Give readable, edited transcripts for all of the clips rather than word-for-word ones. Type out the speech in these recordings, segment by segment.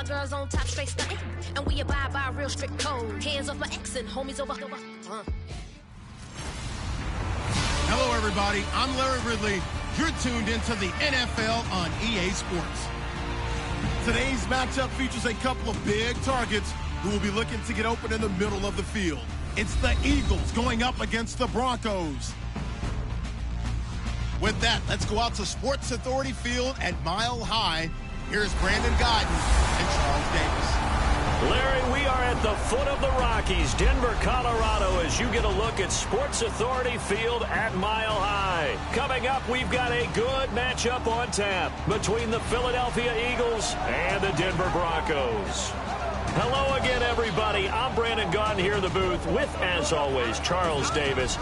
girls on top straight stunting, and we abide by a real strict code. Hands off my ex and homies over. Hello, everybody. I'm Larry Ridley. You're tuned into the NFL on EA Sports. Today's matchup features a couple of big targets who will be looking to get open in the middle of the field. It's the Eagles going up against the Broncos. With that, let's go out to Sports Authority Field at Mile High. Here's Brandon Godden and Charles Davis. Larry, we are at the foot of the Rockies, Denver, Colorado, as you get a look at Sports Authority Field at Mile High. Coming up, we've got a good matchup on tap between the Philadelphia Eagles and the Denver Broncos. Hello again, everybody. I'm Brandon Gaudin here in the booth with, as always, Charles Davis.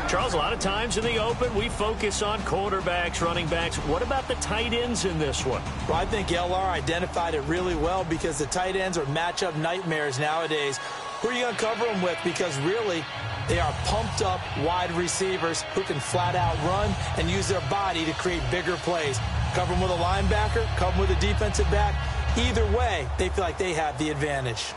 Charles, a lot of times in the open, we focus on quarterbacks, running backs. What about the tight ends in this one? Well, I think LR identified it really well because the tight ends are matchup nightmares nowadays. Who are you going to cover them with? Because really, they are pumped up wide receivers who can flat out run and use their body to create bigger plays. Cover them with a linebacker, cover them with a defensive back. Either way, they feel like they have the advantage.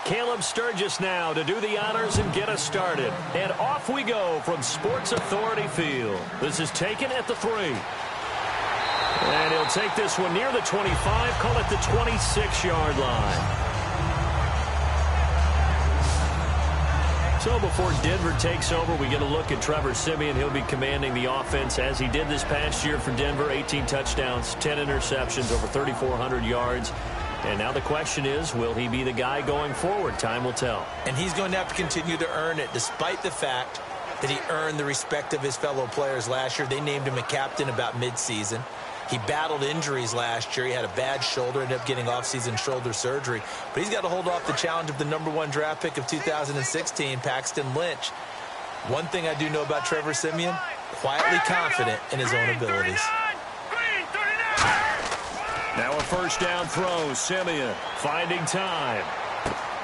Caleb Sturgis now to do the honors and get us started. And off we go from Sports Authority Field. This is taken at the 3. And he'll take this one near the 25, call it the 26-yard line. So before Denver takes over, we get a look at Trevor Siemian. He'll be commanding the offense as he did this past year for Denver. 18 touchdowns, 10 interceptions, over 3,400 yards. And now the question is, will he be the guy going forward? Time will tell. And he's going to have to continue to earn it, despite the fact that he earned the respect of his fellow players last year. They named him a captain about midseason. He battled injuries last year. He had a bad shoulder, ended up getting off-season shoulder surgery. But he's got to hold off the challenge of the #1 draft pick of 2016, Paxton Lynch. One thing I do know about Trevor Siemian, quietly confident in his own abilities. Now a first down throw. Siemian finding time.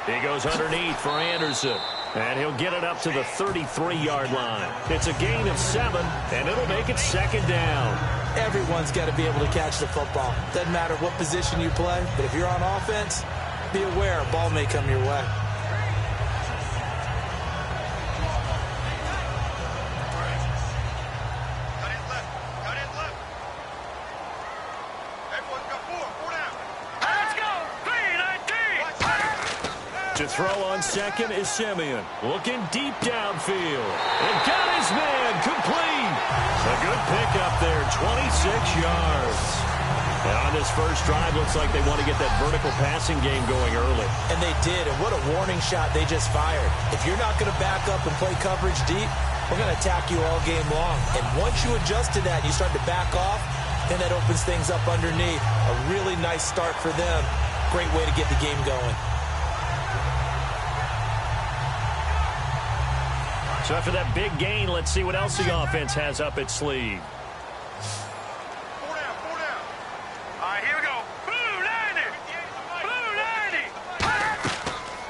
He goes underneath for Anderson. And he'll get it up to the 33-yard line. It's a gain of 7, and it'll make it second down. Everyone's got to be able to catch the football. Doesn't matter what position you play, but if you're on offense, be aware a ball may come your way. To throw on second is Siemian. Looking deep downfield. And got his man complete. A good pickup there, 26 yards. And on this first drive, looks like they want to get that vertical passing game going early. And they did, and what a warning shot they just fired. If you're not going to back up and play coverage deep, we're going to attack you all game long. And once you adjust to that and you start to back off, then that opens things up underneath. A really nice start for them. Great way to get the game going. So after that big gain, let's see what else the offense has up its sleeve. 4 down. All right, here we go. Blue 90.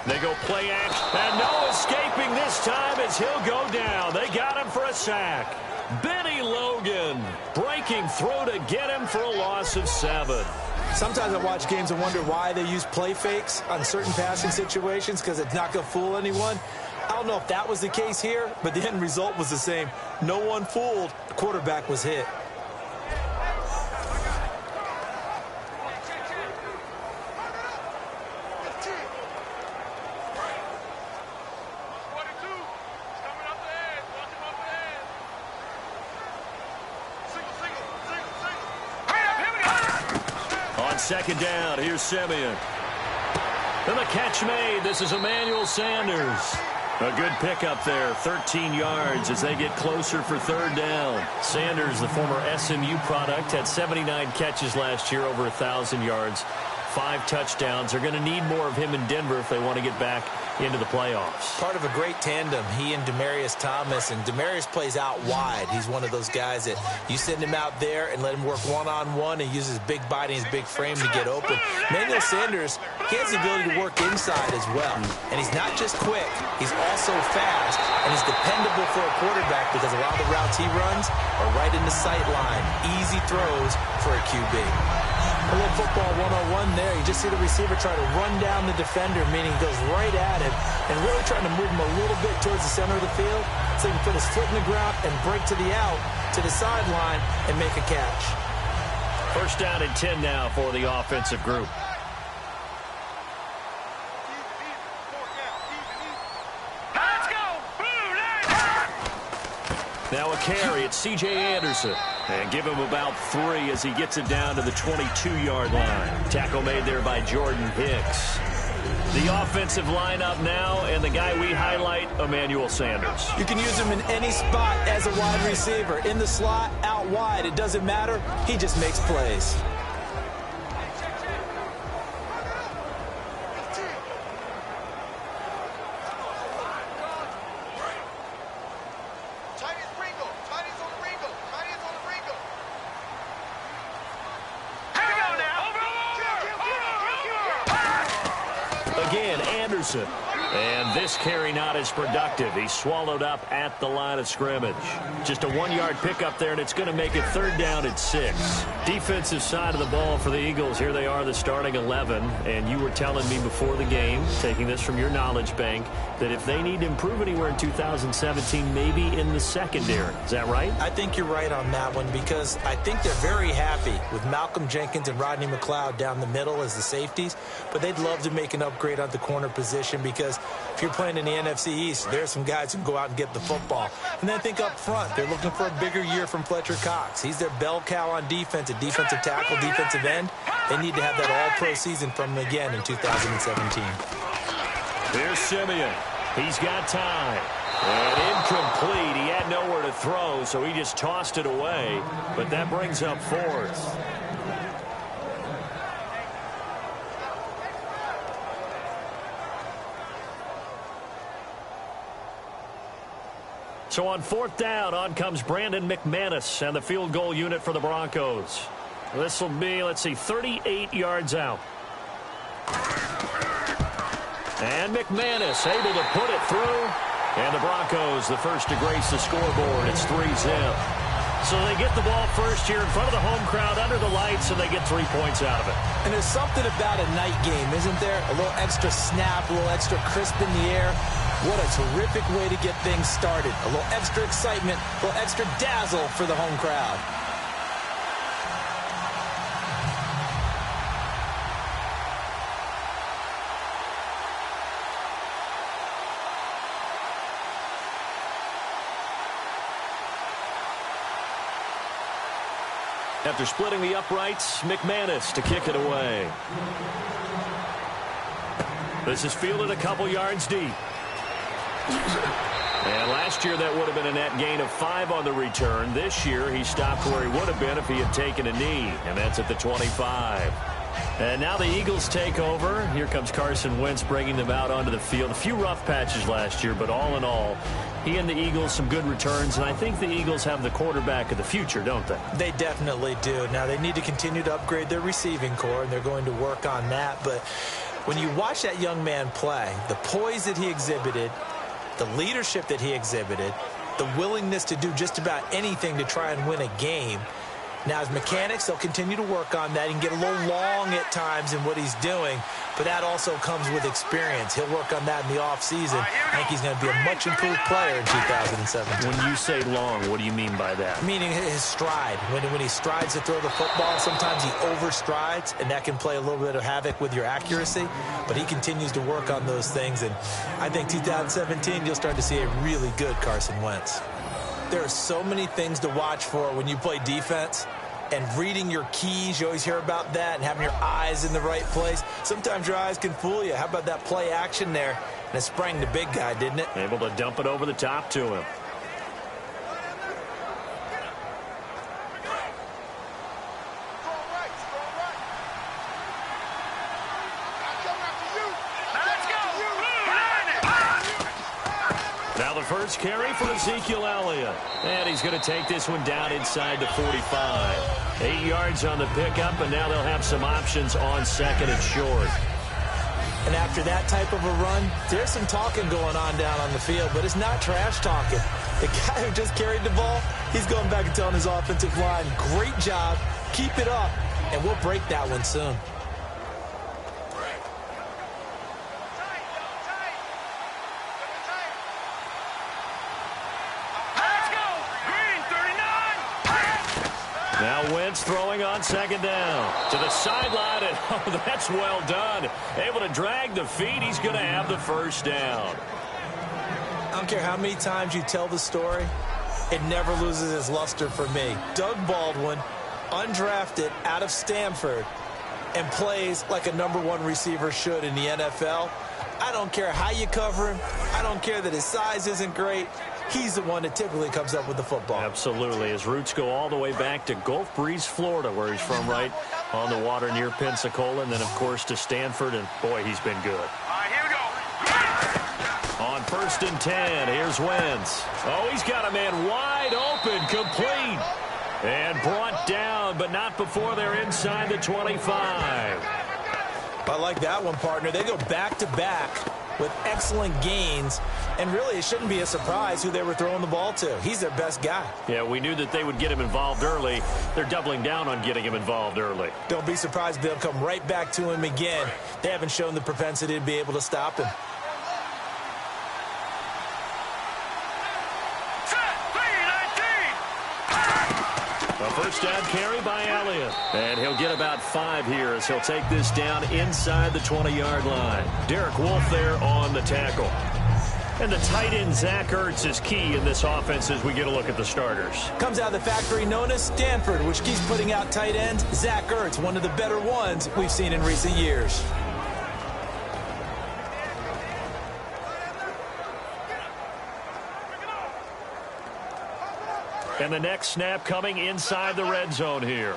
They go play action, and no escaping this time as he'll go down. They got him for a sack. Benny Logan breaking through to get him for a loss of 7. Sometimes I watch games and wonder why they use play fakes on certain passing situations, because it's not going to fool anyone. I don't know if that was the case here, but the end result was the same. No one fooled. The quarterback was hit. On second down, here's Siemian. And the catch made. This is Emmanuel Sanders. A good pickup there, 13 yards as they get closer for third down. Sanders, the former SMU product, had 79 catches last year, over 1,000 yards. 5 touchdowns. They're going to need more of him in Denver if they want to get back into the playoffs. Part of a great tandem, he and Demaryius Thomas. And Demaryius plays out wide. He's one of those guys that you send him out there and let him work one-on-one and use his big body and his big frame to get open. Emmanuel Sanders, he has the ability to work inside as well. And he's not just quick, he's also fast, and he's dependable for a quarterback because a lot of the routes he runs are right in the sight line. Easy throws for a QB. A little football 101 there. You just see the receiver try to run down the defender, meaning he goes right at him and really trying to move him a little bit towards the center of the field so he can put his foot in the ground and break to the out, to the sideline, and make a catch. First down and 10 now for the offensive group. Now a carry, it's C.J. Anderson. And give him about 3 as he gets it down to the 22-yard line. Tackle made there by Jordan Hicks. The offensive lineup now, and the guy we highlight, Emmanuel Sanders. You can use him in any spot as a wide receiver. In the slot, out wide, it doesn't matter. He just makes plays. Again, Anderson. And this carry not as productive. He's swallowed up at the line of scrimmage. Just a 1-yard pickup there, and it's going to make it 3rd down and 6. Defensive side of the ball for the Eagles. Here they are, the starting 11. And you were telling me before the game, taking this from your knowledge bank, that if they need to improve anywhere in 2017, maybe in the secondary. Is that right? I think you're right on that one because I think they're very happy with Malcolm Jenkins and Rodney McLeod down the middle as the safeties, but they'd love to make an upgrade at the corner position because if you're playing in the NFC East, there's some guys who can go out and get the football. And then I think up front, they're looking for a bigger year from Fletcher Cox. He's their bell cow on defense, a defensive tackle, defensive end. They need to have that all-pro season from him again in 2017. Here's Simeon. He's got time. And incomplete. He had nowhere to throw, so he just tossed it away. But that brings up 4th. So on 4th down, on comes Brandon McManus and the field goal unit for the Broncos. This will be, let's see, 38 yards out. And McManus able to put it through. And the Broncos, the first to grace the scoreboard. It's 3-zip. So they get the ball first here in front of the home crowd under the lights, and they get 3 points out of it. And there's something about a night game, isn't there? A little extra snap, a little extra crisp in the air. What a terrific way to get things started. A little extra excitement, a little extra dazzle for the home crowd. After splitting the uprights, McManus to kick it away. This is fielded a couple yards deep. And last year that would have been a net gain of 5 on the return. This year he stopped where he would have been if he had taken a knee, and that's at the 25. And now the Eagles take over. Here comes Carson Wentz bringing them out onto the field. A few rough patches last year, but all in all, he and the Eagles some good returns, and I think the Eagles have the quarterback of the future, don't they? They definitely do. Now they need to continue to upgrade their receiving core, and they're going to work on that. But when you watch that young man play, the poise that he exhibited, the leadership that he exhibited, the willingness to do just about anything to try and win a game. Now, his mechanics, they'll continue to work on that. He can get a little long at times in what he's doing, but that also comes with experience. He'll work on that in the offseason. I think he's going to be a much improved player in 2017. When you say long, what do you mean by that? Meaning his stride. When he strides to throw the football, sometimes he overstrides, and that can play a little bit of havoc with your accuracy. But he continues to work on those things, and I think 2017, you'll start to see a really good Carson Wentz. There are so many things to watch for when you play defense, and reading your keys, you always hear about that, and having your eyes in the right place. Sometimes your eyes can fool you. How about that play action there? And it sprang the big guy, didn't it? Able to dump it over the top to him. First carry for Ezekiel Elliott. And he's going to take this one down inside the 45. 8 yards on the pickup, and now they'll have some options on second and short. And after that type of a run, there's some talking going on down on the field, but it's not trash talking. The guy who just carried the ball, he's going back and telling his offensive line, great job, keep it up, and we'll break that one soon. Now Wentz throwing on second down to the sideline, and oh, that's well done. Able to drag the feet. He's going to have the first down. I don't care how many times you tell the story, it never loses its luster for me. Doug Baldwin, undrafted out of Stanford, and plays like a #1 receiver should in the NFL. I don't care how you cover him. I don't care that his size isn't great. He's the one that typically comes up with the football. Absolutely. His roots go all the way back to Gulf Breeze, Florida, where he's from, right on the water near Pensacola, and then, of course, to Stanford, and, boy, he's been good. All right, here we go. On 1st and 10, here's Wentz. Oh, he's got a man wide open, complete, and brought down, but not before they're inside the 25. I like that one, partner. They go back-to-back with excellent gains, and really it shouldn't be a surprise who they were throwing the ball to. He's their best guy. Yeah, we knew that they would get him involved early. They're doubling down on getting him involved early. Don't be surprised if they'll come right back to him again. They haven't shown the propensity to be able to stop him. A first down carry by Elliott. And he'll get about 5 here as he'll take this down inside the 20-yard line. Derek Wolfe there on the tackle. And the tight end, Zach Ertz, is key in this offense as we get a look at the starters. Comes out of the factory known as Stanford, which keeps putting out tight ends. Zach Ertz, one of the better ones we've seen in recent years. And the next snap coming inside the red zone here.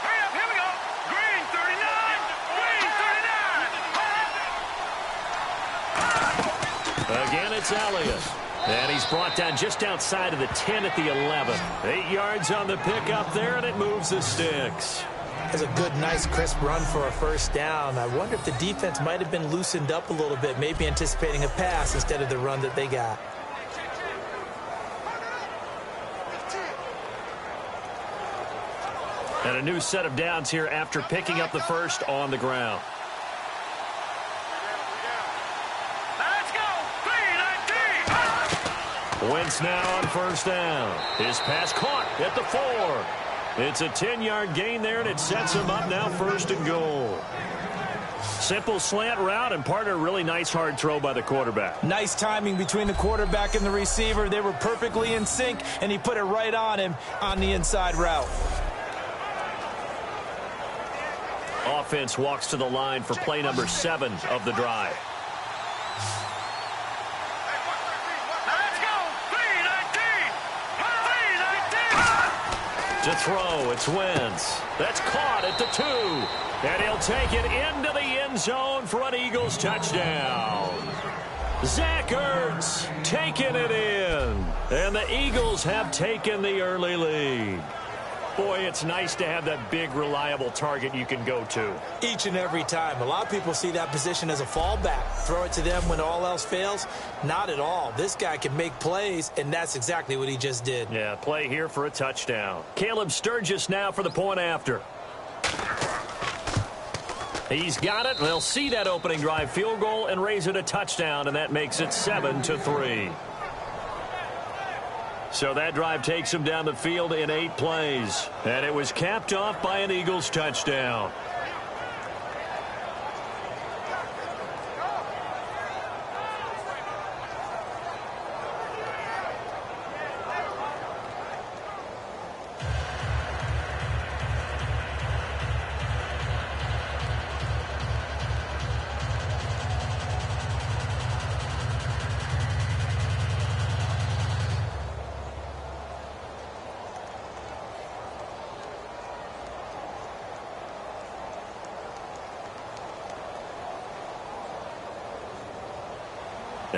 Hurry up, here we go. Green 39. Green 39. Again, it's Elliott. And he's brought down just outside of the 10 at the 11. 8 yards on the pickup there, and it moves the sticks. That's a good, nice, crisp run for a first down. I wonder if the defense might have been loosened up a little bit, maybe anticipating a pass instead of the run that they got. And a new set of downs here after picking up the first on the ground. Let's go. 3-19. Wentz now on first down. His pass caught at the 4. It's a 10-yard gain there, and it sets him up now 1st and goal. Simple slant route, and partner, really nice hard throw by the quarterback. Nice timing between the quarterback and the receiver. They were perfectly in sync, and he put it right on him on the inside route. Offense walks to the line for play number 7 of the drive. Let's go. 3-19. 3-19. To throw, it's Wentz. That's caught at the 2. And he'll take it into the end zone for an Eagles touchdown. Zach Ertz taking it in. And the Eagles have taken the early lead. Boy, it's nice to have that big, reliable target you can go to. Each and every time. A lot of people see that position as a fallback. Throw it to them when all else fails. Not at all. This guy can make plays, and that's exactly what he just did. Yeah, play here for a touchdown. Caleb Sturgis now for the point after. He's got it. They'll see that opening drive field goal and raise it a touchdown, and that makes it 7-3. So that drive takes him down the field in 8 plays. And it was capped off by an Eagles touchdown.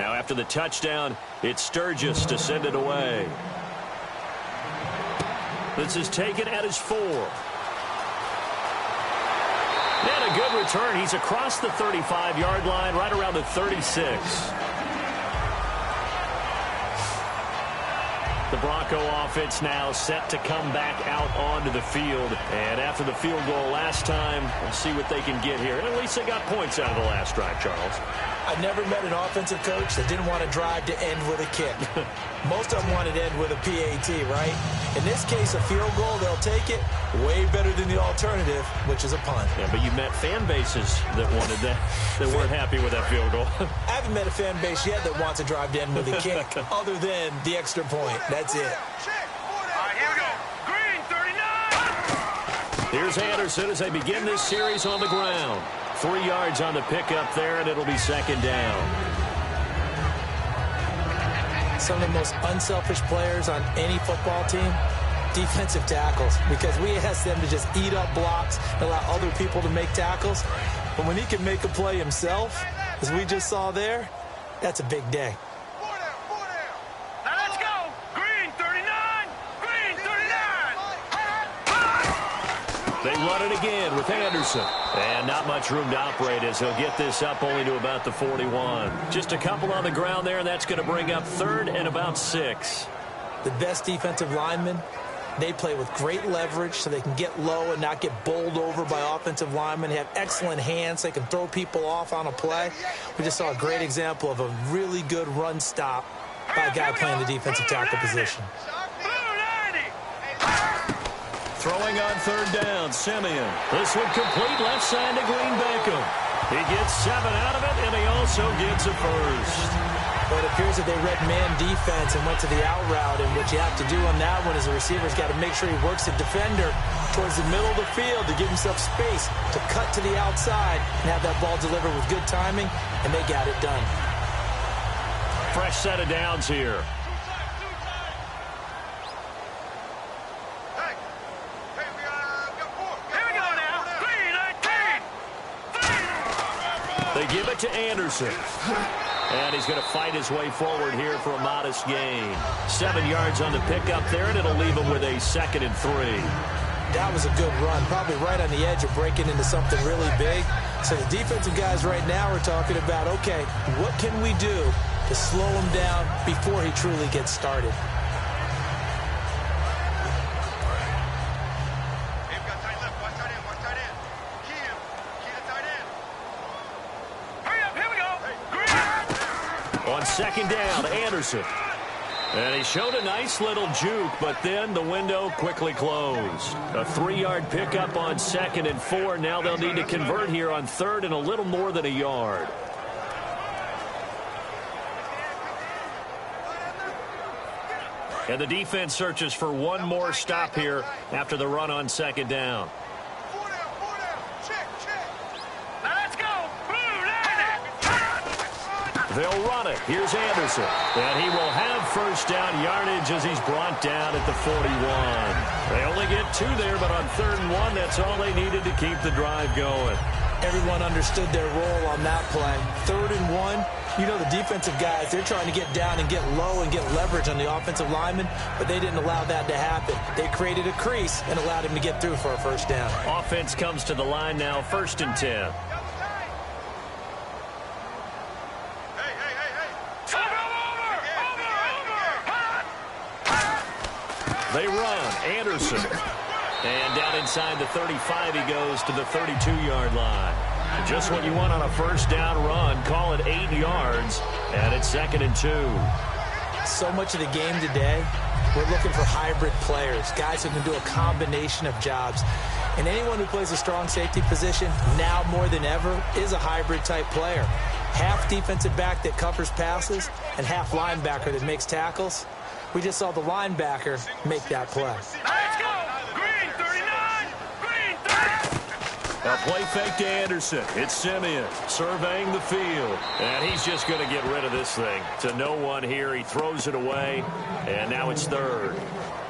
Now after the touchdown, it's Sturgis to send it away. This is taken at his 4. And a good return. He's across the 35-yard line, right around the 36. The Bronco offense now set to come back out onto the field. And after the field goal last time, we'll see what they can get here. And at least they got points out of the last drive, Charles. I've never met an offensive coach that didn't want to drive to end with a kick. Most of them wanted to end with a PAT, right? In this case, a field goal, they'll take it. Way better than the alternative, which is a punt. Yeah, but you met fan bases that wanted that, that weren't happy with that field goal. I haven't met a fan base yet that wants to drive to end with a kick other than the extra point. That's it. All right, here we go. Green, 39. Here's Anderson as they begin this series on the ground. 3 yards on the pickup there, and it'll be second down. Some of the most unselfish players on any football team, defensive tackles, because we ask them to just eat up blocks and allow other people to make tackles. But when he can make a play himself, as we just saw there, that's a big day. Now let's go. Green, 39. Green, 39. They run it again with Anderson. And not much room to operate as he'll get this up only to about the 41. Just a couple on the ground there, and that's going to bring up 3rd and about 6. The best defensive linemen, they play with great leverage so they can get low and not get bowled over by offensive linemen. They have excellent hands. They can throw people off on a play. We just saw a great example of a really good run stop by a guy playing the defensive tackle position. Throwing on 3rd down, Simeon. This one complete left side to Green Beckham. He gets 7 out of it, and he also gets a first. Well, it appears that they read man defense and went to the out route, and what you have to do on that one is the receiver's got to make sure he works the defender towards the middle of the field to give himself space to cut to the outside and have that ball delivered with good timing, and they got it done. Fresh set of downs here. They give it to Anderson. And he's going to fight his way forward here for a modest gain. 7 yards on the pickup there, and it'll leave him with a 2nd and 3. That was a good run, probably right on the edge of breaking into something really big. So the defensive guys right now are talking about, okay, what can we do to slow him down before he truly gets started? On 2nd down, Anderson. And he showed a nice little juke, but then the window quickly closed. A 3-yard pickup on 2nd and 4. Now they'll need to convert here on 3rd and a little more than a yard. And the defense searches for one more stop here after the run on 2nd down. They'll run it. Here's Anderson. And he will have 1st down yardage as he's brought down at the 41. They only get 2 there, but on 3rd and 1, that's all they needed to keep the drive going. Everyone understood their role on that play. 3rd and 1, you know the defensive guys, they're trying to get down and get low and get leverage on the offensive lineman, but they didn't allow that to happen. They created a crease and allowed him to get through for a 1st down. Offense comes to the line now, 1st and 10. They run. Anderson. And down inside the 35, he goes to the 32-yard line. Just what you want on a 1st down run. Call it 8 yards, and it's 2nd and 2. So much of the game today, we're looking for hybrid players, guys who can do a combination of jobs. And anyone who plays a strong safety position, now more than ever, is a hybrid-type player. Half defensive back that covers passes and half linebacker that makes tackles. We just saw the linebacker make that play. Let's go! Green, 39! Green, 30! A play fake to Anderson. It's Simeon surveying the field. And he's just going to get rid of this thing. To no one here. He throws it away. And now it's 3rd.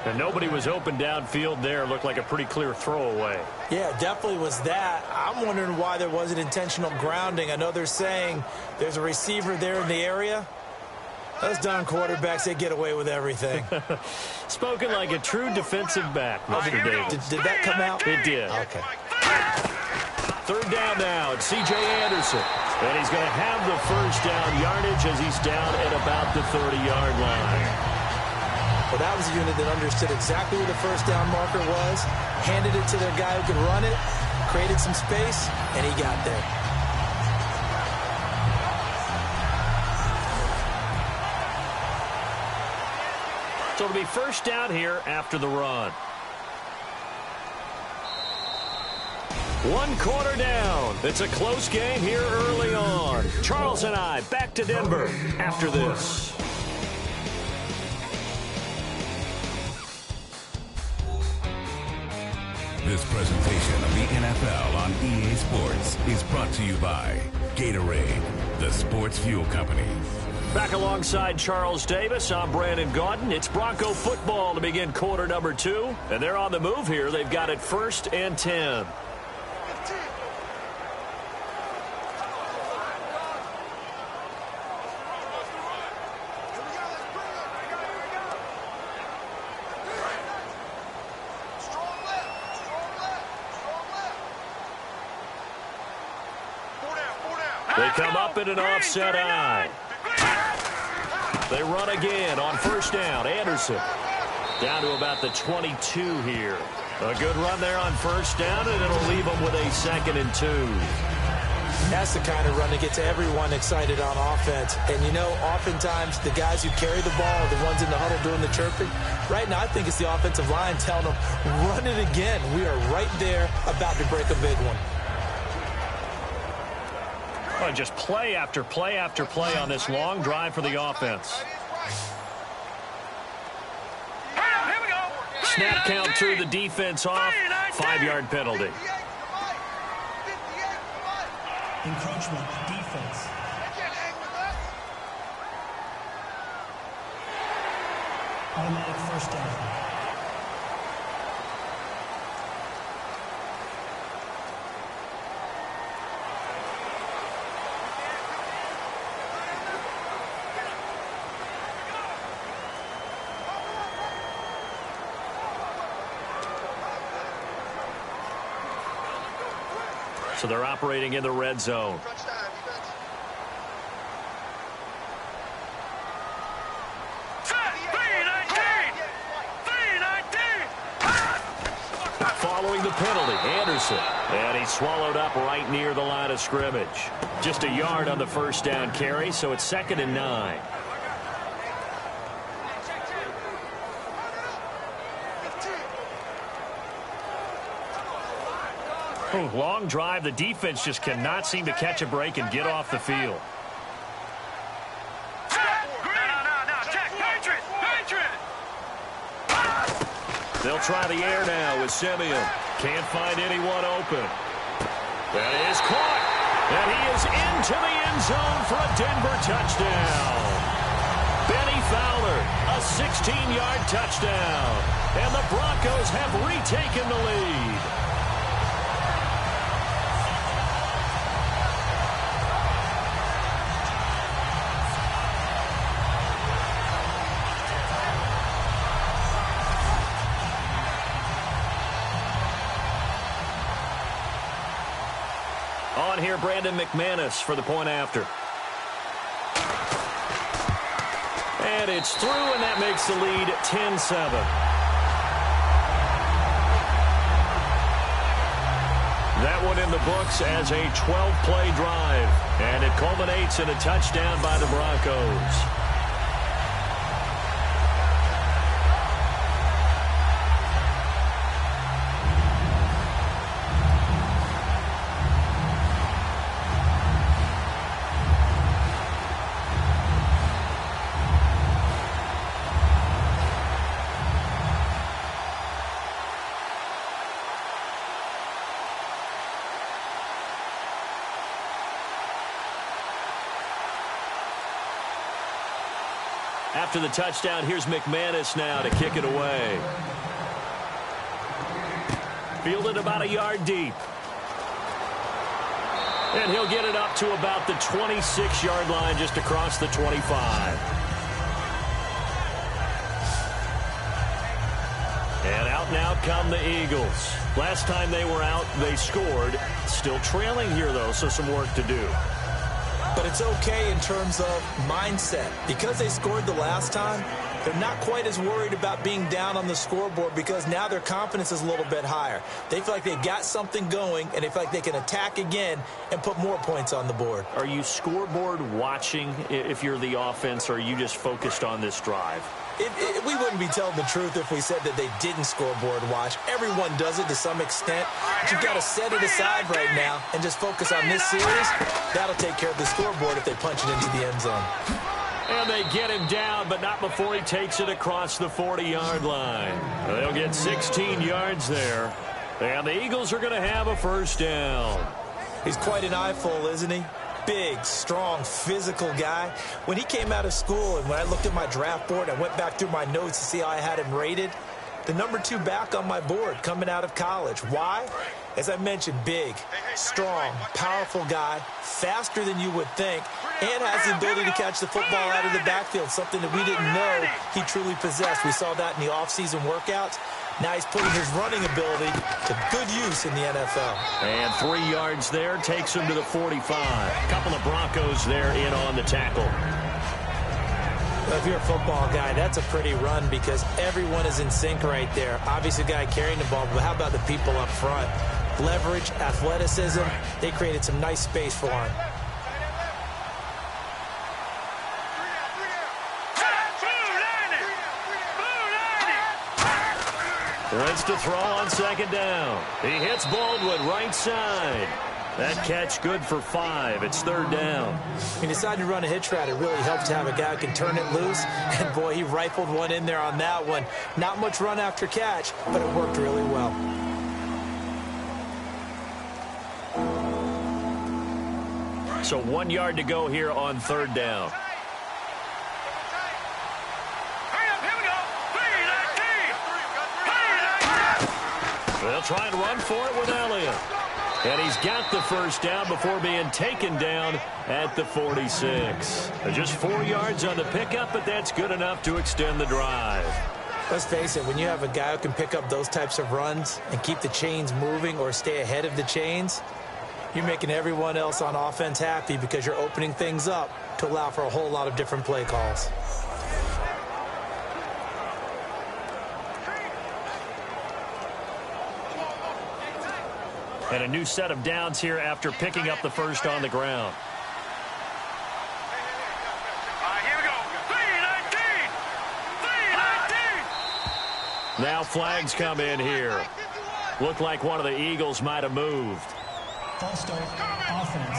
And nobody was open downfield there. Looked like a pretty clear throwaway. Yeah, definitely was that. I'm wondering why there wasn't intentional grounding. I know they're saying there's a receiver there in the area. Those darn quarterbacks, they get away with everything. Spoken like a true defensive back, Mr. Davis. Did that come out? It did. Okay. Third down now. It's C.J. Anderson. And he's going to have the first down yardage as he's down at about the 30-yard line. Well, that was a unit that understood exactly where the first down marker was, handed it to their guy who could run it, created some space, and he got there. So it'll be first down here after the run. 1 quarter down. It's a close game here early on. Charles and I back to Denver after this. This presentation of the NFL on EA Sports is brought to you by Gatorade, the sports fuel company. Back alongside Charles Davis, I'm Brandon Gaudin. It's Bronco football to begin quarter number 2. And they're on the move here. They've got it 1st and 10. They come up in an offset eye. They run again on first down. Anderson down to about the 22 here. A good run there on first down, and it'll leave them with a 2nd and 2. That's the kind of run that gets everyone excited on offense. And, you know, oftentimes the guys who carry the ball are the ones in the huddle doing the chirping. Right now, I think it's the offensive line telling them, run it again. We are right there about to break a big one. Well, just play after play after play on this long drive for the offense. Snap count through the defense off. 5-yard penalty. Encroachment, defense. Automatic first down. So they're operating in the red zone. Following the penalty, Anderson. And he's swallowed up right near the line of scrimmage. Just a yard on the first down carry, so it's 2nd and 9. Long drive. The defense just cannot seem to catch a break and get off the field. They'll try the air now with Simeon. Can't find anyone open. That is caught. And he is into the end zone for a Denver touchdown. Benny Fowler, a 16-yard touchdown. And the Broncos have retaken the lead. On here, Brandon McManus for the point after. And it's through, and that makes the lead 10-7. That one in the books as a 12-play drive. And it culminates in a touchdown by the Broncos. After the touchdown, here's McManus now to kick it away. Fielded about a yard deep. And he'll get it up to about the 26-yard line, just across the 25. come the Eagles. Last time they were out, they scored. Still trailing here, though, so some work to do. But it's okay in terms of mindset. Because they scored the last time, they're not quite as worried about being down on the scoreboard because now their confidence is a little bit higher. They feel like they've got something going, and they feel like they can attack again and put more points on the board. Are you scoreboard watching if you're the offense, or are you just focused on this drive? We wouldn't be telling the truth if we said that they didn't scoreboard watch. Everyone does it to some extent. But you've got to set it aside right now and just focus on this series. That'll take care of the scoreboard if they punch it into the end zone. And they get him down, but not before he takes it across the 40-yard line. They'll get 16 yards there. And the Eagles are going to have a first down. He's quite an eyeful, isn't he? Big, strong, physical guy. When he came out of school and when I looked at my draft board, I went back through my notes to see how I had him rated. The number 2 back on my board coming out of college. Why? As I mentioned, big, strong, powerful guy, faster than you would think, and has the ability to catch the football out of the backfield, something that we didn't know he truly possessed. We saw that in the offseason workouts. Now he's putting his running ability to good use in the NFL. And 3 yards there takes him to the 45. Couple of Broncos there in on the tackle. Well, if you're a football guy, that's a pretty run because everyone is in sync right there. Obviously, the guy carrying the ball, but how about the people up front? Leverage, athleticism, they created some nice space for him. Wants to throw on second down. He hits Baldwin right side. That catch good for 5. It's third down. When you decide to run a hitch route, it really helps to have a guy who can turn it loose. And, boy, he rifled one in there on that one. Not much run after catch, but it worked really well. So 1 yard to go here on third down. They'll try and run for it with Elliott. And he's got the first down before being taken down at the 46. Just 4 yards on the pickup, but that's good enough to extend the drive. Let's face it, when you have a guy who can pick up those types of runs and keep the chains moving or stay ahead of the chains, you're making everyone else on offense happy because you're opening things up to allow for a whole lot of different play calls. And a new set of downs here after picking up the first on the ground. Here we go. 3-19. Now flags come in here. Looked like one of the Eagles might have moved. False start, offense.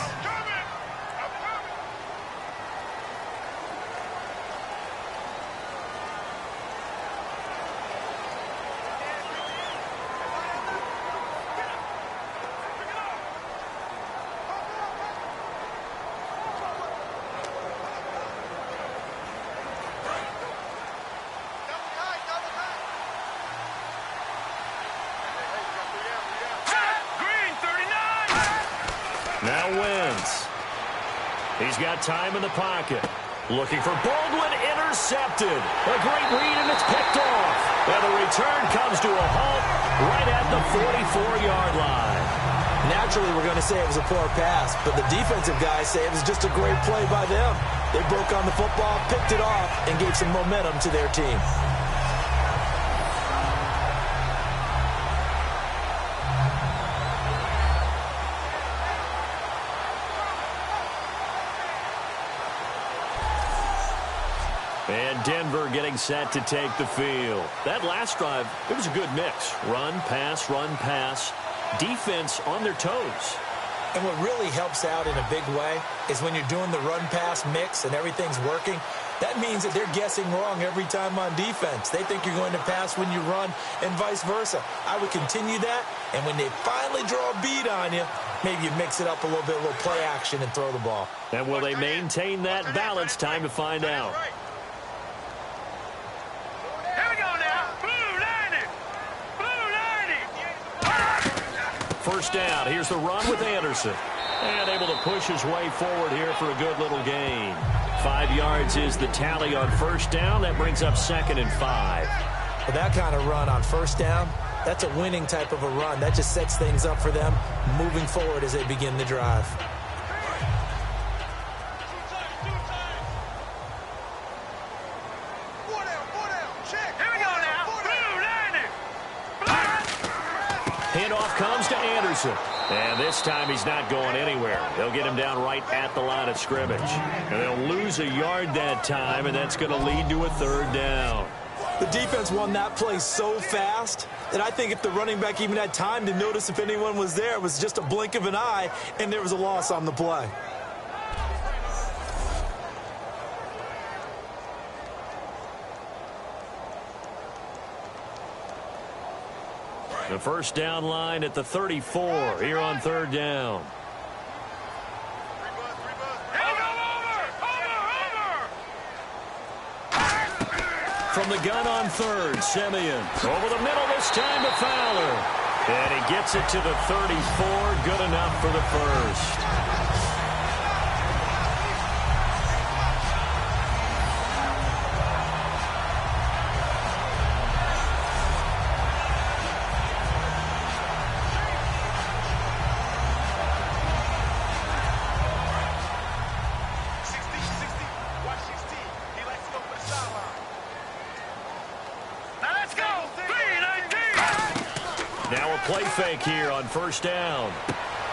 Now wins. He's got time in the pocket. Looking for Baldwin, intercepted. A great read, and it's picked off. And the return comes to a halt right at the 44-yard line. Naturally, we're going to say it was a poor pass, but the defensive guys say it was just a great play by them. They broke on the football, picked it off, and gave some momentum to their team. And Denver getting set to take the field. That last drive, it was a good mix. Run, pass, defense on their toes. And what really helps out in a big way is when you're doing the run-pass mix and everything's working, that means that they're guessing wrong every time on defense. They think you're going to pass when you run and vice versa. I would continue that, and when they finally draw a bead on you, maybe you mix it up a little bit, a little play action, and throw the ball. And will they maintain that balance? Time to find out. First down. Here's the run with Anderson. And able to push his way forward here for a good little gain. 5 yards is the tally on first down. That brings up 2nd and 5. With that kind of run on first down, That's a winning type of a run. That just sets things up for them moving forward as they begin the drive. Handoff comes to Anderson. And this time he's not going anywhere. They'll get him down right at the line of scrimmage. And they'll lose a yard that time, and that's going to lead to a 3rd down. The defense won that play so fast that I think if the running back even had time to notice if anyone was there, it was just a blink of an eye, and there was a loss on the play. The first down line at the 34 here on 3rd down. From the gun on 3rd, Simeon. Over the middle this time to Fowler. And he gets it to the 34. Good enough for the first. Play fake here on 1st down.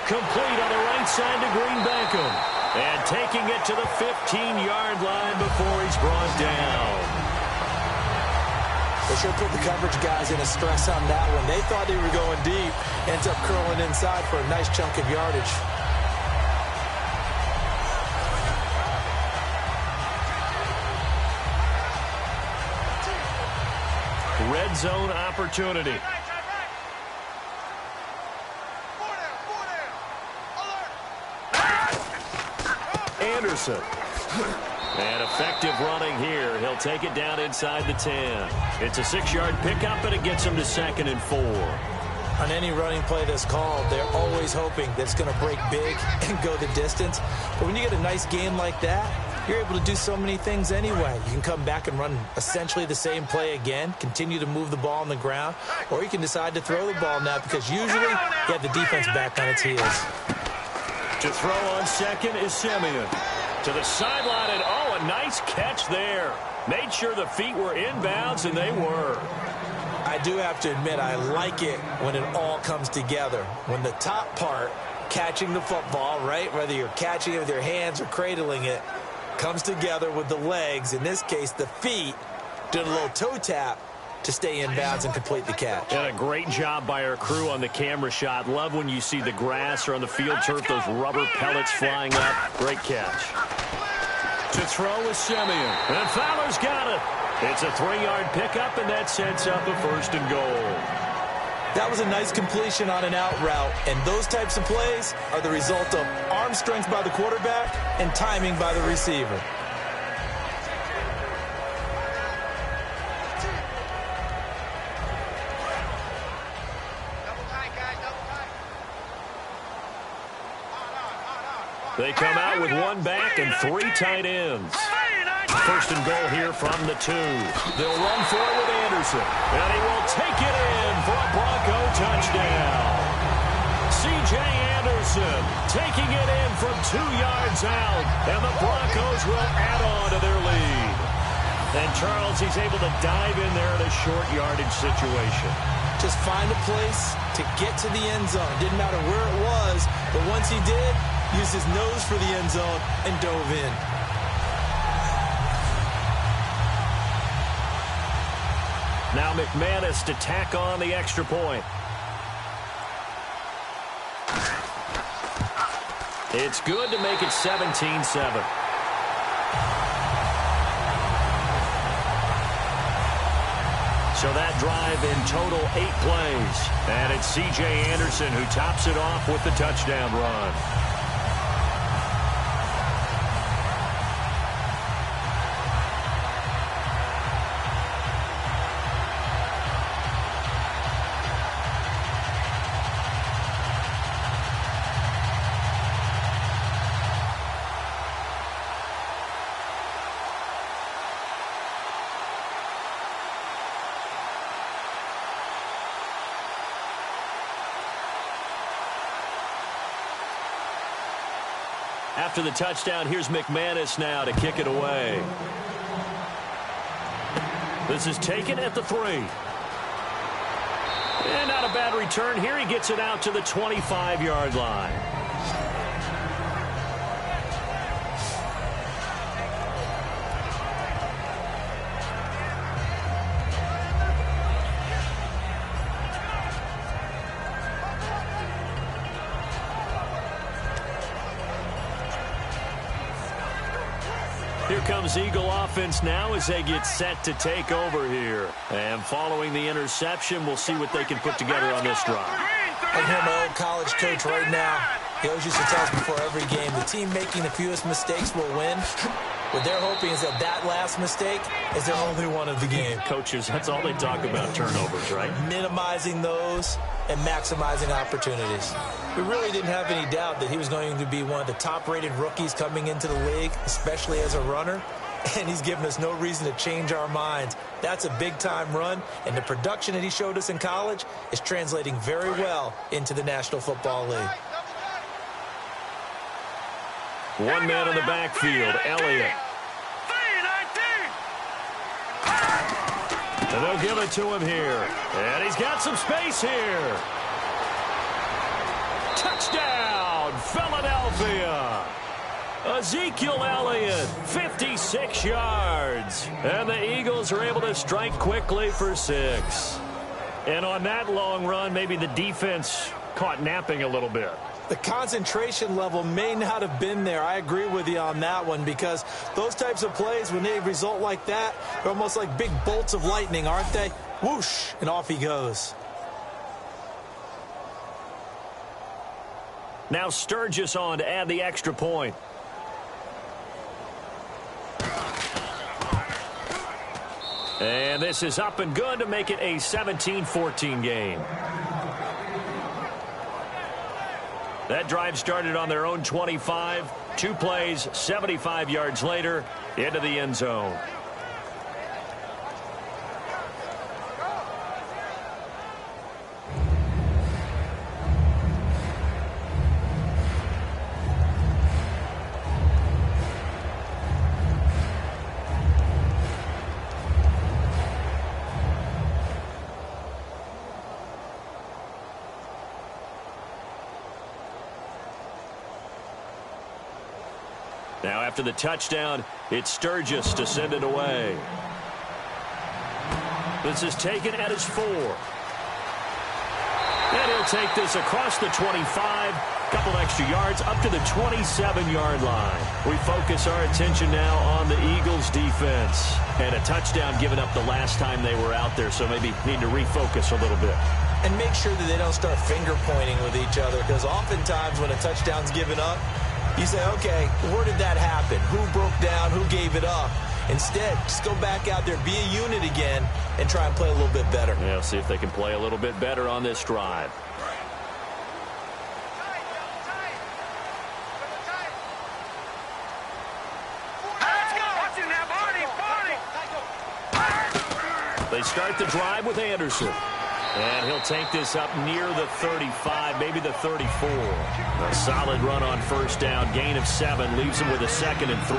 Complete on the right side to Green Beckham. And taking it to the 15-yard line before he's brought down. They sure put the coverage guys in a stress on that one. They thought they were going deep. Ends up curling inside for a nice chunk of yardage. Red zone opportunity. Anderson. And effective running here. He'll take it down inside the 10. It's a 6-yard pickup, and it gets him to 2nd and 4. On any running play that's called, they're always hoping that it's going to break big and go the distance. But when you get a nice game like that, you're able to do so many things anyway. You can come back and run essentially the same play again, continue to move the ball on the ground, or you can decide to throw the ball now because usually you have the defense back on its heels. To throw on 2nd is Simeon. To the sideline, and oh, a nice catch there. Made sure the feet were inbounds, and they were. I do have to admit, I like it when it all comes together. When the top part, catching the football, right, whether you're catching it with your hands or cradling it, comes together with the legs, in this case the feet, doing a little toe tap to stay in bounds and complete the catch. And a great job by our crew on the camera shot. Love when you see the grass or on the field turf, those rubber pellets flying up. Great catch. To throw is Simeon. And Fowler's got it. It's a 3-yard pickup, and that sets up a 1st and goal. That was a nice completion on an out route, and those types of plays are the result of arm strength by the quarterback and timing by the receiver. They come out with 1 back and 3 tight ends. 1st and goal here from the 2. They'll run for it with Anderson. And he will take it in for a Bronco touchdown. C.J. Anderson taking it in from 2 yards out. And the Broncos will add on to their lead. And Charles, he's able to dive in there in a short yardage situation. Just find a place to get to the end zone. Didn't matter where it was, but once he did, used his nose for the end zone and dove in. Now McManus to tack on the extra point. It's good to make it 17-7. So that drive in total 8 plays. And it's C.J. Anderson who tops it off with the touchdown run. After the touchdown, here's McManus now to kick it away. This is taken at the 3. And not a bad return here. He gets it out to the 25-yard line. Here comes Eagle offense now as they get set to take over here. And following the interception, we'll see what they can put together on this drive. I hear my old college coach right now. He always used to tell us before every game, the team making the fewest mistakes will win. What they're hoping is that that last mistake is their only one of the game. Coaches, that's all they talk about, turnovers, right? Minimizing those and maximizing opportunities. We really didn't have any doubt that he was going to be one of the top-rated rookies coming into the league, especially as a runner, and he's given us no reason to change our minds. That's a big-time run, and the production that he showed us in college is translating very well into the National Football League. One man in the backfield, Elliott. And they'll give it to him here. And he's got some space here. Touchdown, Philadelphia. Ezekiel Elliott, 56 yards. And the Eagles are able to strike quickly for 6. And on that long run, maybe the defense caught napping a little bit. The concentration level may not have been there. I agree with you on that one, because those types of plays, when they result like that, they're almost like big bolts of lightning, aren't they? Whoosh, and off he goes. Now Sturgis on to add the extra point. And this is up and good to make it a 17-14 game. That drive started on their own 25. 2 plays, 75 yards later, into the end zone. Now after the touchdown, it's Sturgis to send it away. This is taken at his 4. And he'll take this across the 25, couple extra yards, up to the 27-yard line. We focus our attention now on the Eagles' defense. And a touchdown given up the last time they were out there, so maybe need to refocus a little bit. And make sure that they don't start finger-pointing with each other, because oftentimes when a touchdown's given up, you say, okay, where did that happen? Who broke down? Who gave it up? Instead, just go back out there, be a unit again, and try and play a little bit better. Yeah, see if they can play a little bit better on this drive. They start the drive with Anderson. And he'll take this up near the 35, maybe the 34. A solid run on first down. Gain of 7 leaves him with a 2nd and 3.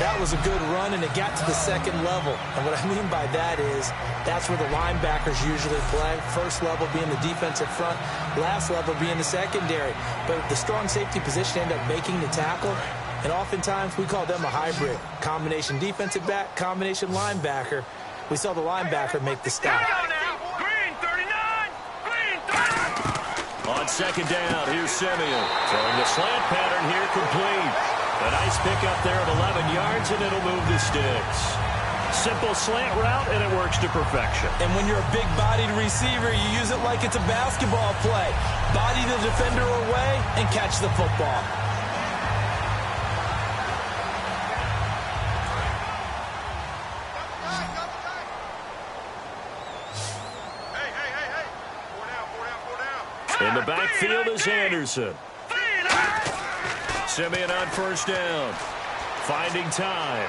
That was a good run, and it got to the second level. And what I mean by that is that's where the linebackers usually play. First level being the defensive front, last level being the secondary. But the strong safety position ended up making the tackle. And oftentimes we call them a hybrid. Combination defensive back, combination linebacker. We saw the linebacker make the stop. On second down, here's Simeon. Throwing the slant pattern here complete. A nice pickup there of 11 yards, and it'll move the sticks. Simple slant route, and it works to perfection. And when you're a big-bodied receiver, you use it like it's a basketball play. Body the defender away and catch the football. In the backfield is Anderson. Simeon on first down. Finding time.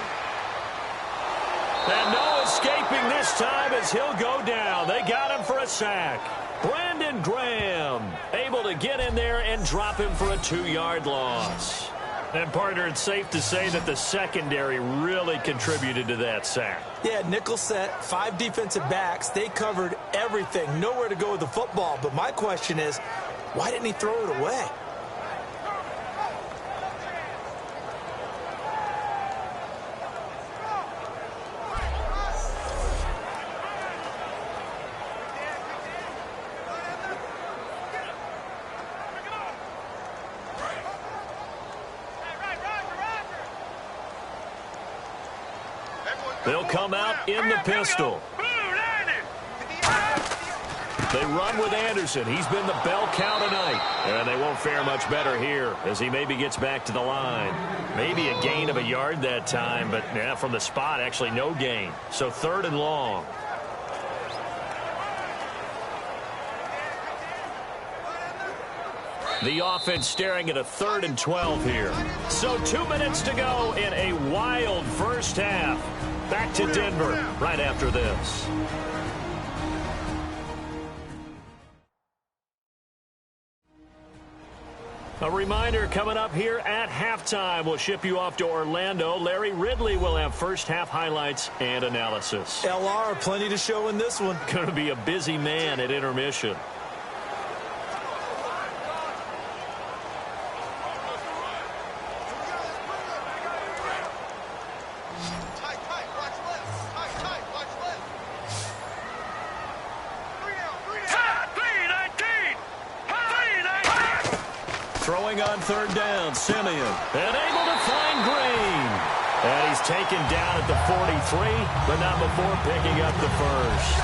And no escaping this time as he'll go down. They got him for a sack. Brandon Graham able to get in there and drop him for a 2-yard loss. And, partner, it's safe to say that the secondary really contributed to that sack. Yeah, nickel set, 5 defensive backs. They covered everything, nowhere to go with the football. But my question is, why didn't he throw it away? They'll come out in the pistol. They run with Anderson. He's been the bell cow tonight. And they won't fare much better here as he maybe gets back to the line. Maybe a gain of a yard that time, but yeah, from the spot, actually no gain. So 3rd and long. The offense staring at a 3rd and 12 here. So 2 minutes to go in a wild first half. Back to Denver right after this. A reminder coming up here at halftime. We'll ship you off to Orlando. Larry Ridley will have first half highlights and analysis. LR, plenty to show in this one. Going to be a busy man at intermission. Throwing on 3rd down, Simeon. And able to find Green. And he's taken down at the 43, but not before picking up the first.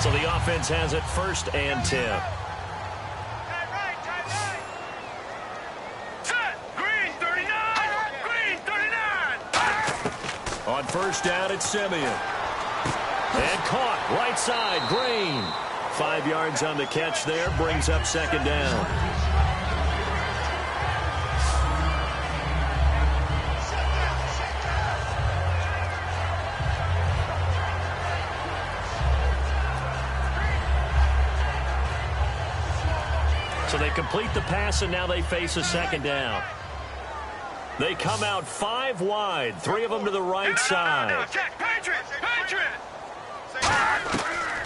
So the offense has it 1st and 10. On 1st down, it's Simeon. And caught right side, Green. 5 yards on the catch there, brings up 2nd down. So they complete the pass, and now they face a 2nd down. They come out 5 wide, 3 of them to the right side.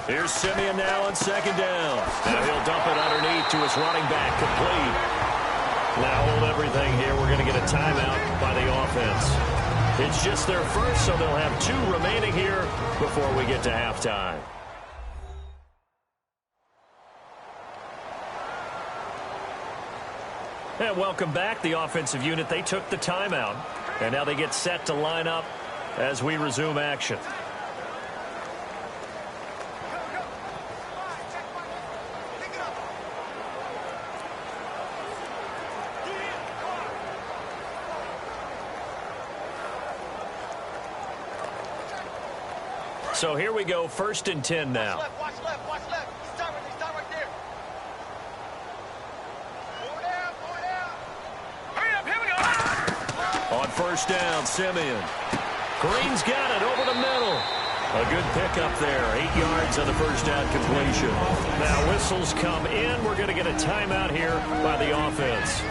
Here's Simeon now on 2nd down. Now he'll dump it underneath to his running back, complete. Now hold everything here. We're going to get a timeout by the offense. It's just their first, so they'll have 2 remaining here before we get to halftime. And welcome back. The offensive unit, they took the timeout. And now they get set to line up as we resume action. So here we go, 1st and 10 now. Watch left. He's done right there. On 1st down, Simeon. Green's got it over the middle. A good pickup there. 8 yards on the 1st down completion. Now whistles come in. We're going to get a timeout here by the offense.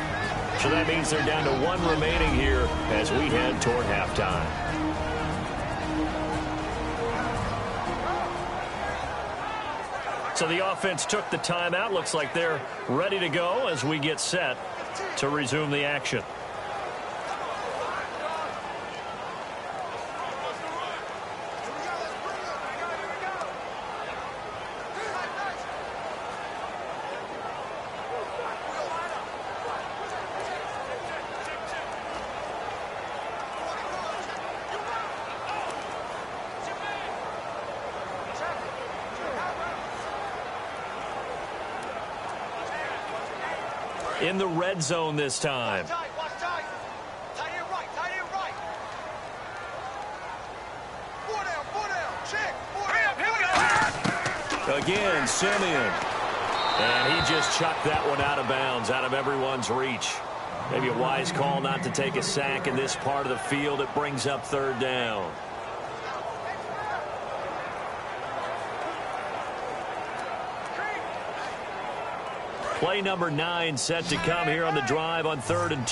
So that means they're down to 1 remaining here as we head toward halftime. So the offense took the timeout. Looks like they're ready to go as we get set to resume the action. In the red zone this time. Watch tight. Tight end right. 4 down. Check. 4 down. Again, Simeon. And he just chucked that one out of bounds, out of everyone's reach. Maybe a wise call not to take a sack in this part of the field. It brings up third down. Play number 9 set to come here on the drive on 3rd and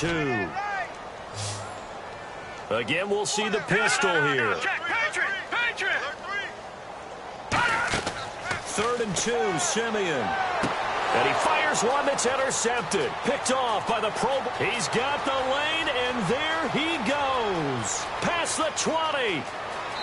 2. Again, we'll see the pistol here. 3rd and 2, Simeon. And he fires one that's intercepted. Picked off by the Pro Bowl. He's got the lane, and there he goes. Past the 20.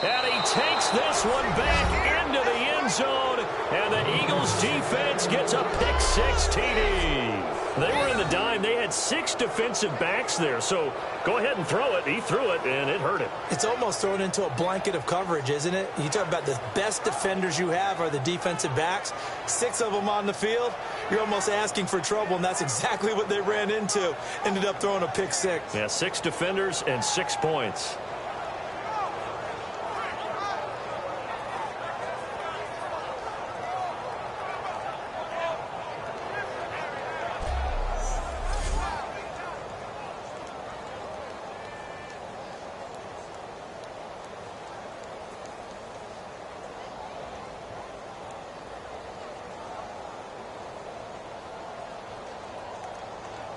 And he takes this one back into the end zone. And the Eagles defense gets a pick-6 TD. They were in the dime. They had 6 defensive backs there. So go ahead and throw it. He threw it, and it hurt him. It's almost thrown into a blanket of coverage, isn't it? You talk about the best defenders you have are the defensive backs. 6 of them on the field. You're almost asking for trouble, and that's exactly what they ran into. Ended up throwing a pick-6. Yeah, 6 defenders and 6 points.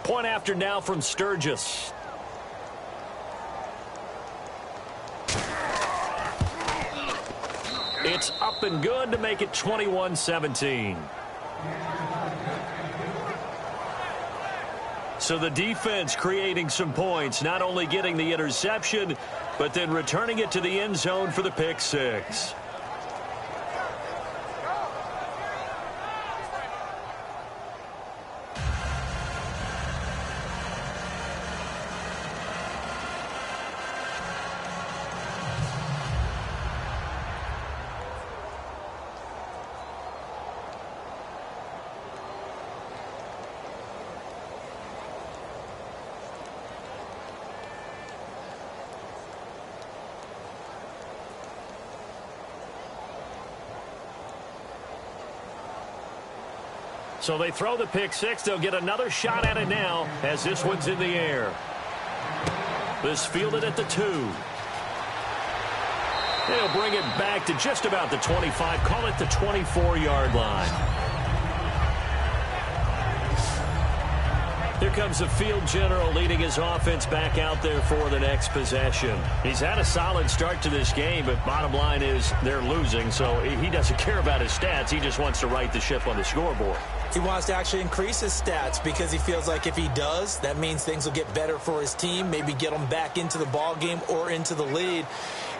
Point after now from Sturgis. It's up and good to make it 21-17. So the defense creating some points, not only getting the interception, but then returning it to the end zone for the pick-6. So they throw the pick-6. They'll get another shot at it now as this one's in the air. This fielded at the 2. They'll bring it back to just about the 25. Call it the 24-yard line. Here comes the field general leading his offense back out there for the next possession. He's had a solid start to this game, but bottom line is they're losing, so he doesn't care about his stats. He just wants to right the ship on the scoreboard. He wants to actually increase his stats because he feels like if he does, that means things will get better for his team, maybe get them back into the ball game or into the lead.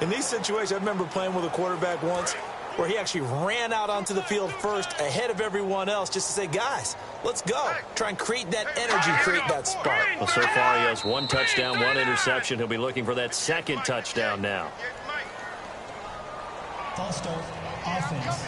In these situations, I remember playing with a quarterback once where he actually ran out onto the field first ahead of everyone else just to say, guys, let's go. Try and create that energy, create that spark. Well, so far he has 1 touchdown, 1 interception. He'll be looking for that 2nd touchdown now. False start, offense.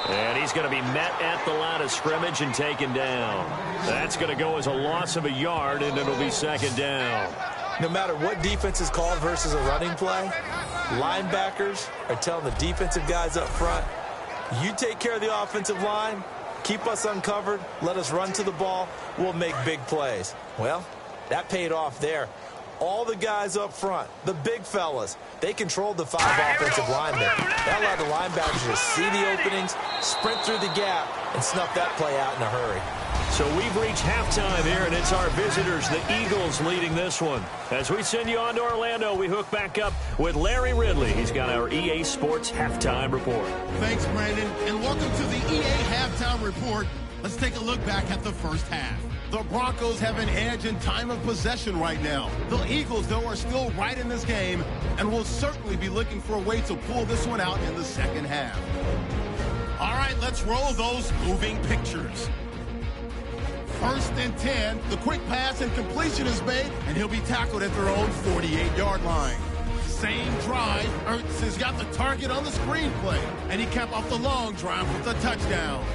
And he's going to be met at the line of scrimmage and taken down. That's going to go as a loss of a yard, and it'll be 2nd down. No matter what defense is called versus a running play, linebackers are telling the defensive guys up front, you take care of the offensive line, keep us uncovered, let us run to the ball, we'll make big plays. Well, that paid off there. All the guys up front, the big fellas, they controlled the 5 offensive linemen. That allowed the linebackers to see the openings, sprint through the gap, and snuff that play out in a hurry. So we've reached halftime here, and it's our visitors, the Eagles, leading this one. As we send you on to Orlando, we hook back up with Larry Ridley. He's got our EA Sports Halftime Report. Thanks, Brandon, and welcome to the EA Halftime Report. Let's take a look back at the first half. The Broncos have an edge in time of possession right now. The Eagles, though, are still right in this game and will certainly be looking for a way to pull this one out in the second half. All right, let's roll those moving pictures. 1st and 10. The quick pass and completion is made, and he'll be tackled at their own 48-yard line. Same drive, Ertz has got the target on the screenplay, and he capped off the long drive with a touchdown.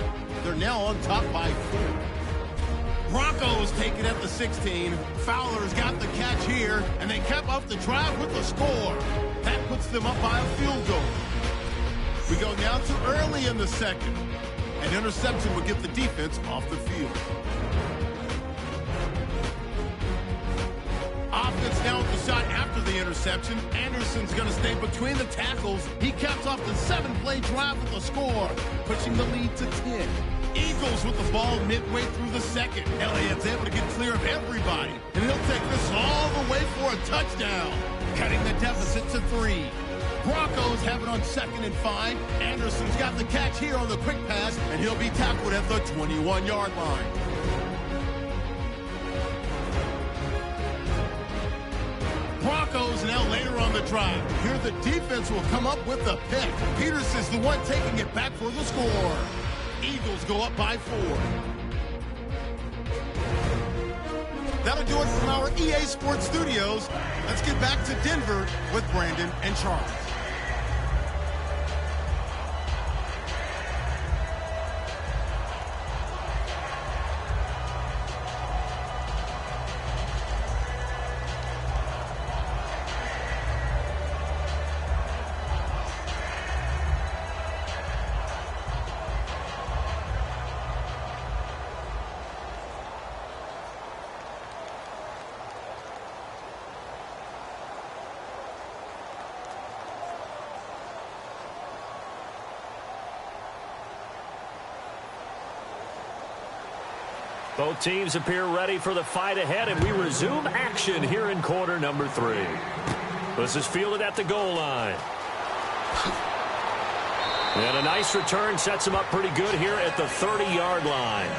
They're now on top by 4. Broncos take it at the 16. Fowler's got the catch here, and they cap off the drive with a score. That puts them up by a field goal. We go now to early in the second. An interception would get the defense off the field. Offense now with the shot after the interception. Anderson's going to stay between the tackles. He caps off the 7-play drive with a score, pushing the lead to 10. Eagles with the ball midway through the second. Elliott's able to get clear of everybody, and he'll take this all the way for a touchdown, cutting the deficit to 3. Broncos have it on 2nd and 5. Anderson's got the catch here on the quick pass, and he'll be tackled at the 21-yard line. Broncos now later on the drive. Here the defense will come up with the pick. Peterson's the one taking it back for the score. Eagles go up by 4. That'll do it from our EA Sports Studios. Let's get back to Denver with Brandon and Charles. Both teams appear ready for the fight ahead, and we resume action here in quarter number 3. This is fielded at the goal line. And a nice return sets him up pretty good here at the 30-yard line.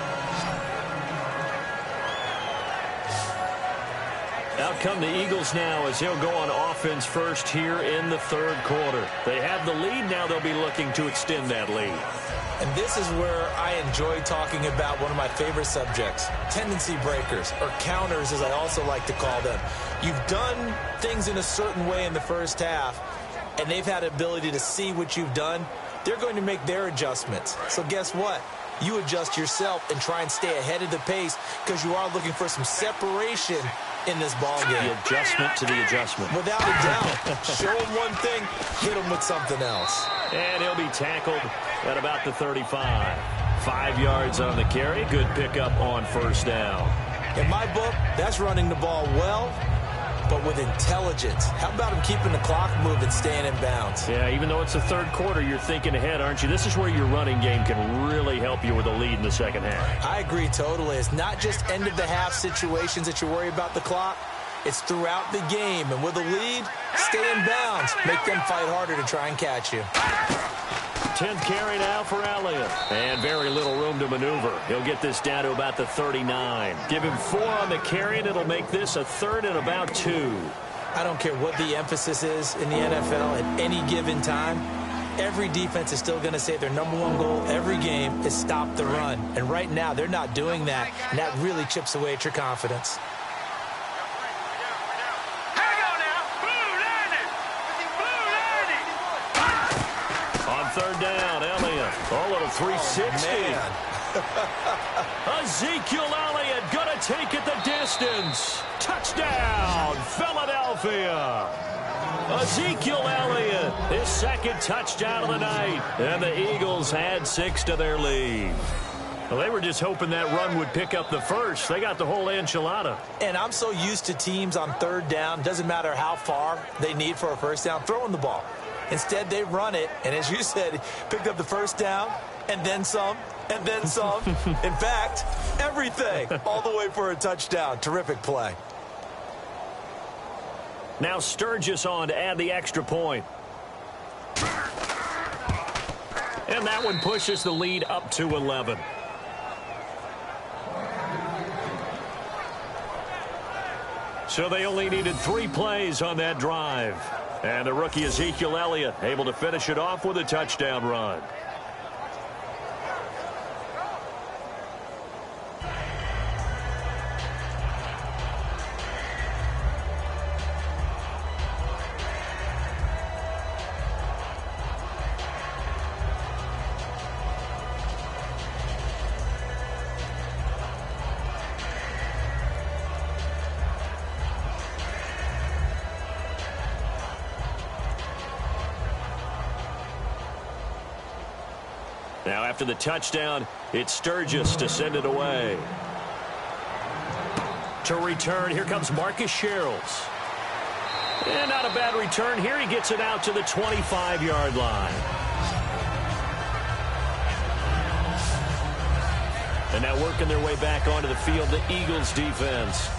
Out come the Eagles now as he'll go on offense first here in the 3rd quarter. They have the lead. Now they'll be looking to extend that lead. And this is where I enjoy talking about one of my favorite subjects, tendency breakers, or counters as I also like to call them. You've done things in a certain way in the first half, and they've had the ability to see what you've done. They're going to make their adjustments. So guess what? You adjust yourself and try and stay ahead of the pace because you are looking for some separation in this ball game. The adjustment to the adjustment. Without a doubt. Show him one thing, hit him with something else. And he'll be tackled at about the 35. 5 yards on the carry. Good pickup on 1st down. In my book, that's running the ball well, but with intelligence. How about him keeping the clock moving, staying in bounds? Yeah, even though it's the 3rd quarter, you're thinking ahead, aren't you? This is where your running game can really help you with a lead in the 2nd half. I agree totally. It's not just end-of-the-half situations that you worry about the clock. It's throughout the game. And with a lead, stay in bounds. Make them fight harder to try and catch you. 10th carry now for Elliott. And very little room to maneuver. He'll get this down to about the 39. Give him 4 on the carry, and it'll make this a 3rd and about 2. I don't care what the emphasis is in the NFL at any given time. Every defense is still going to say their #1 goal every game is stop the run. And right now, they're not doing that, and that really chips away at your confidence. On 3rd down, Elliott. A little 360. Ezekiel Elliott going to take it the distance. Touchdown, Philadelphia. Ezekiel Elliott, his 2nd touchdown of the night. And the Eagles had 6 to their lead. Well, they were just hoping that run would pick up the first. They got the whole enchilada. And I'm so used to teams on 3rd down, doesn't matter how far they need for a 1st down, throwing the ball. Instead, they run it, and as you said, picked up the 1st down, and then some, and then some. In fact, everything, all the way for a touchdown. Terrific play. Now Sturgis on to add the extra point. And that one pushes the lead up to 11. So they only needed 3 plays on that drive. And the rookie Ezekiel Elliott able to finish it off with a touchdown run. Now after the touchdown, it's Sturgis to send it away. To return, here comes Marcus Sherrills. And not a bad return here. He gets it out to the 25-yard line. And now working their way back onto the field, the Eagles defense.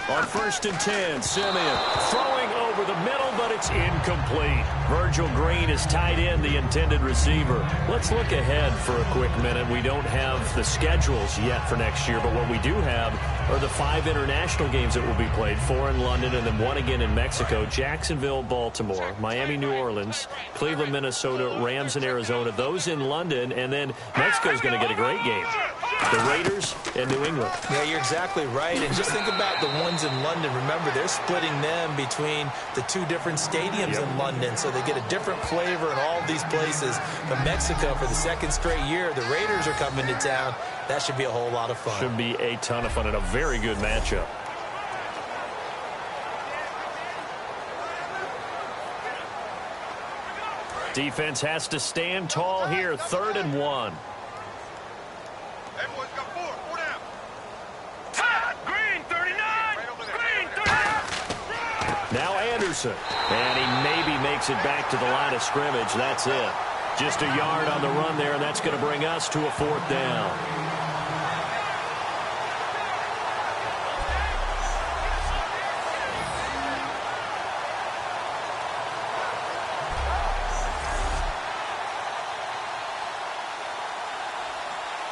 On 1st and 10, Simeon throwing over the middle, but it's incomplete. Virgil Green is tied in, the intended receiver. Let's look ahead for a quick minute. We don't have the schedules yet for next year, but what we do have are the 5 international games that will be played, 4 in London and then 1 again in Mexico, Jacksonville, Baltimore, Miami, New Orleans, Cleveland, Minnesota, Rams in Arizona, those in London, and then Mexico's going to get a great game. The Raiders and New England. Yeah, you're exactly right. And just think about the ones in London. Remember, they're splitting them between the 2 different stadiums in London, so they get a different flavor in all of these places. But Mexico, for the 2nd straight year, the Raiders are coming to town. That should be a whole lot of fun. Should be a ton of fun and a very good matchup. Defense has to stand tall here, 3rd and 1. Hey, boys, got 4 down. Green, 39. Green, 39. Now Anderson. And he maybe makes it back to the line of scrimmage. That's it. Just a yard on the run there, and that's going to bring us to a 4th down.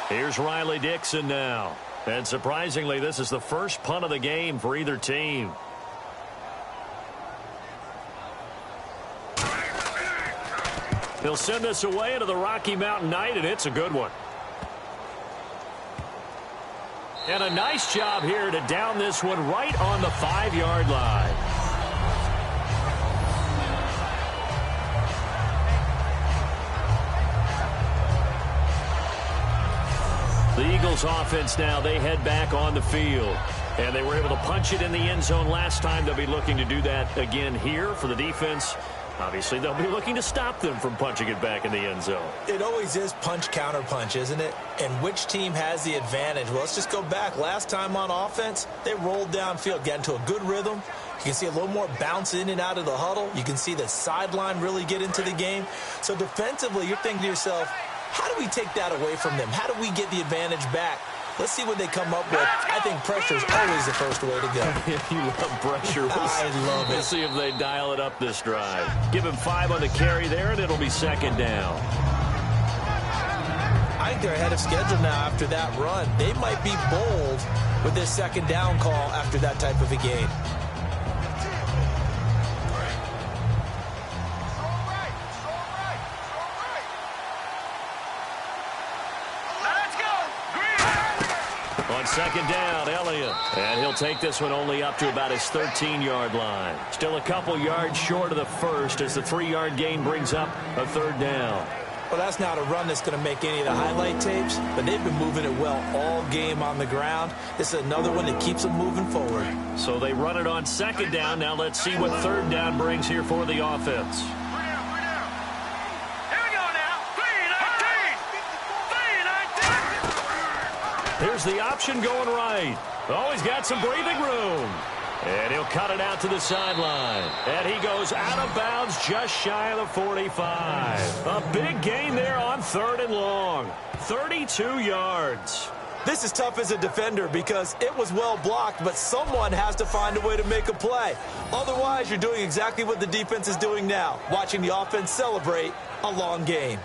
Here's Riley Dixon now. And surprisingly, this is the first punt of the game for either team. He'll send us away into the Rocky Mountain night, and it's a good one. And a nice job here to down this one right on the 5-yard line. The Eagles offense now, they head back on the field. And they were able to punch it in the end zone last time. They'll be looking to do that again here for the defense. Obviously, they'll be looking to stop them from punching it back in the end zone. It always is punch, counter punch, isn't it? And which team has the advantage? Well, let's just go back. Last time on offense, they rolled downfield, got into a good rhythm. You can see a little more bounce in and out of the huddle. You can see the sideline really get into the game. So defensively, you're thinking to yourself, how do we take that away from them? How do we get the advantage back? Let's see what they come up with. I think pressure is always the first way to go. You love pressure. I love it. We'll see if they dial it up this drive. Give him 5 on the carry there, and it'll be 2nd down. I think they're ahead of schedule now after that run. They might be bold with this 2nd down call after that type of a game. On 2nd down, Elliott. And he'll take this one only up to about his 13-yard line. Still a couple yards short of the first as the 3-yard gain brings up a 3rd down. Well, that's not a run that's going to make any of the highlight tapes, but they've been moving it well all game on the ground. This is another one that keeps them moving forward. So they run it on 2nd down. Now let's see what 3rd down brings here for the offense. Here's the option going right. Oh, he's got some breathing room. And he'll cut it out to the sideline. And he goes out of bounds just shy of the 45. A big gain there on 3rd and long. 32 yards. This is tough as a defender because it was well blocked, but someone has to find a way to make a play. Otherwise, you're doing exactly what the defense is doing now, watching the offense celebrate a long game.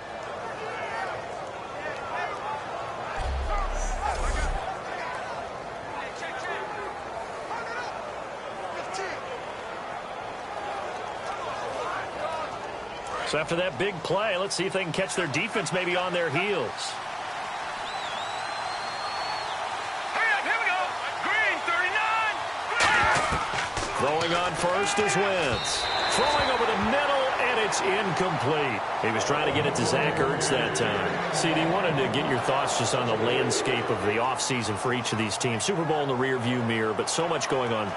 So after that big play, let's see if they can catch their defense maybe on their heels. Throwing on first is Wentz. Throwing over the middle, and it's incomplete. He was trying to get it to Zach Ertz that time. CD, wanted to get your thoughts just on the landscape of the offseason for each of these teams. Super Bowl in the rearview mirror, but so much going on.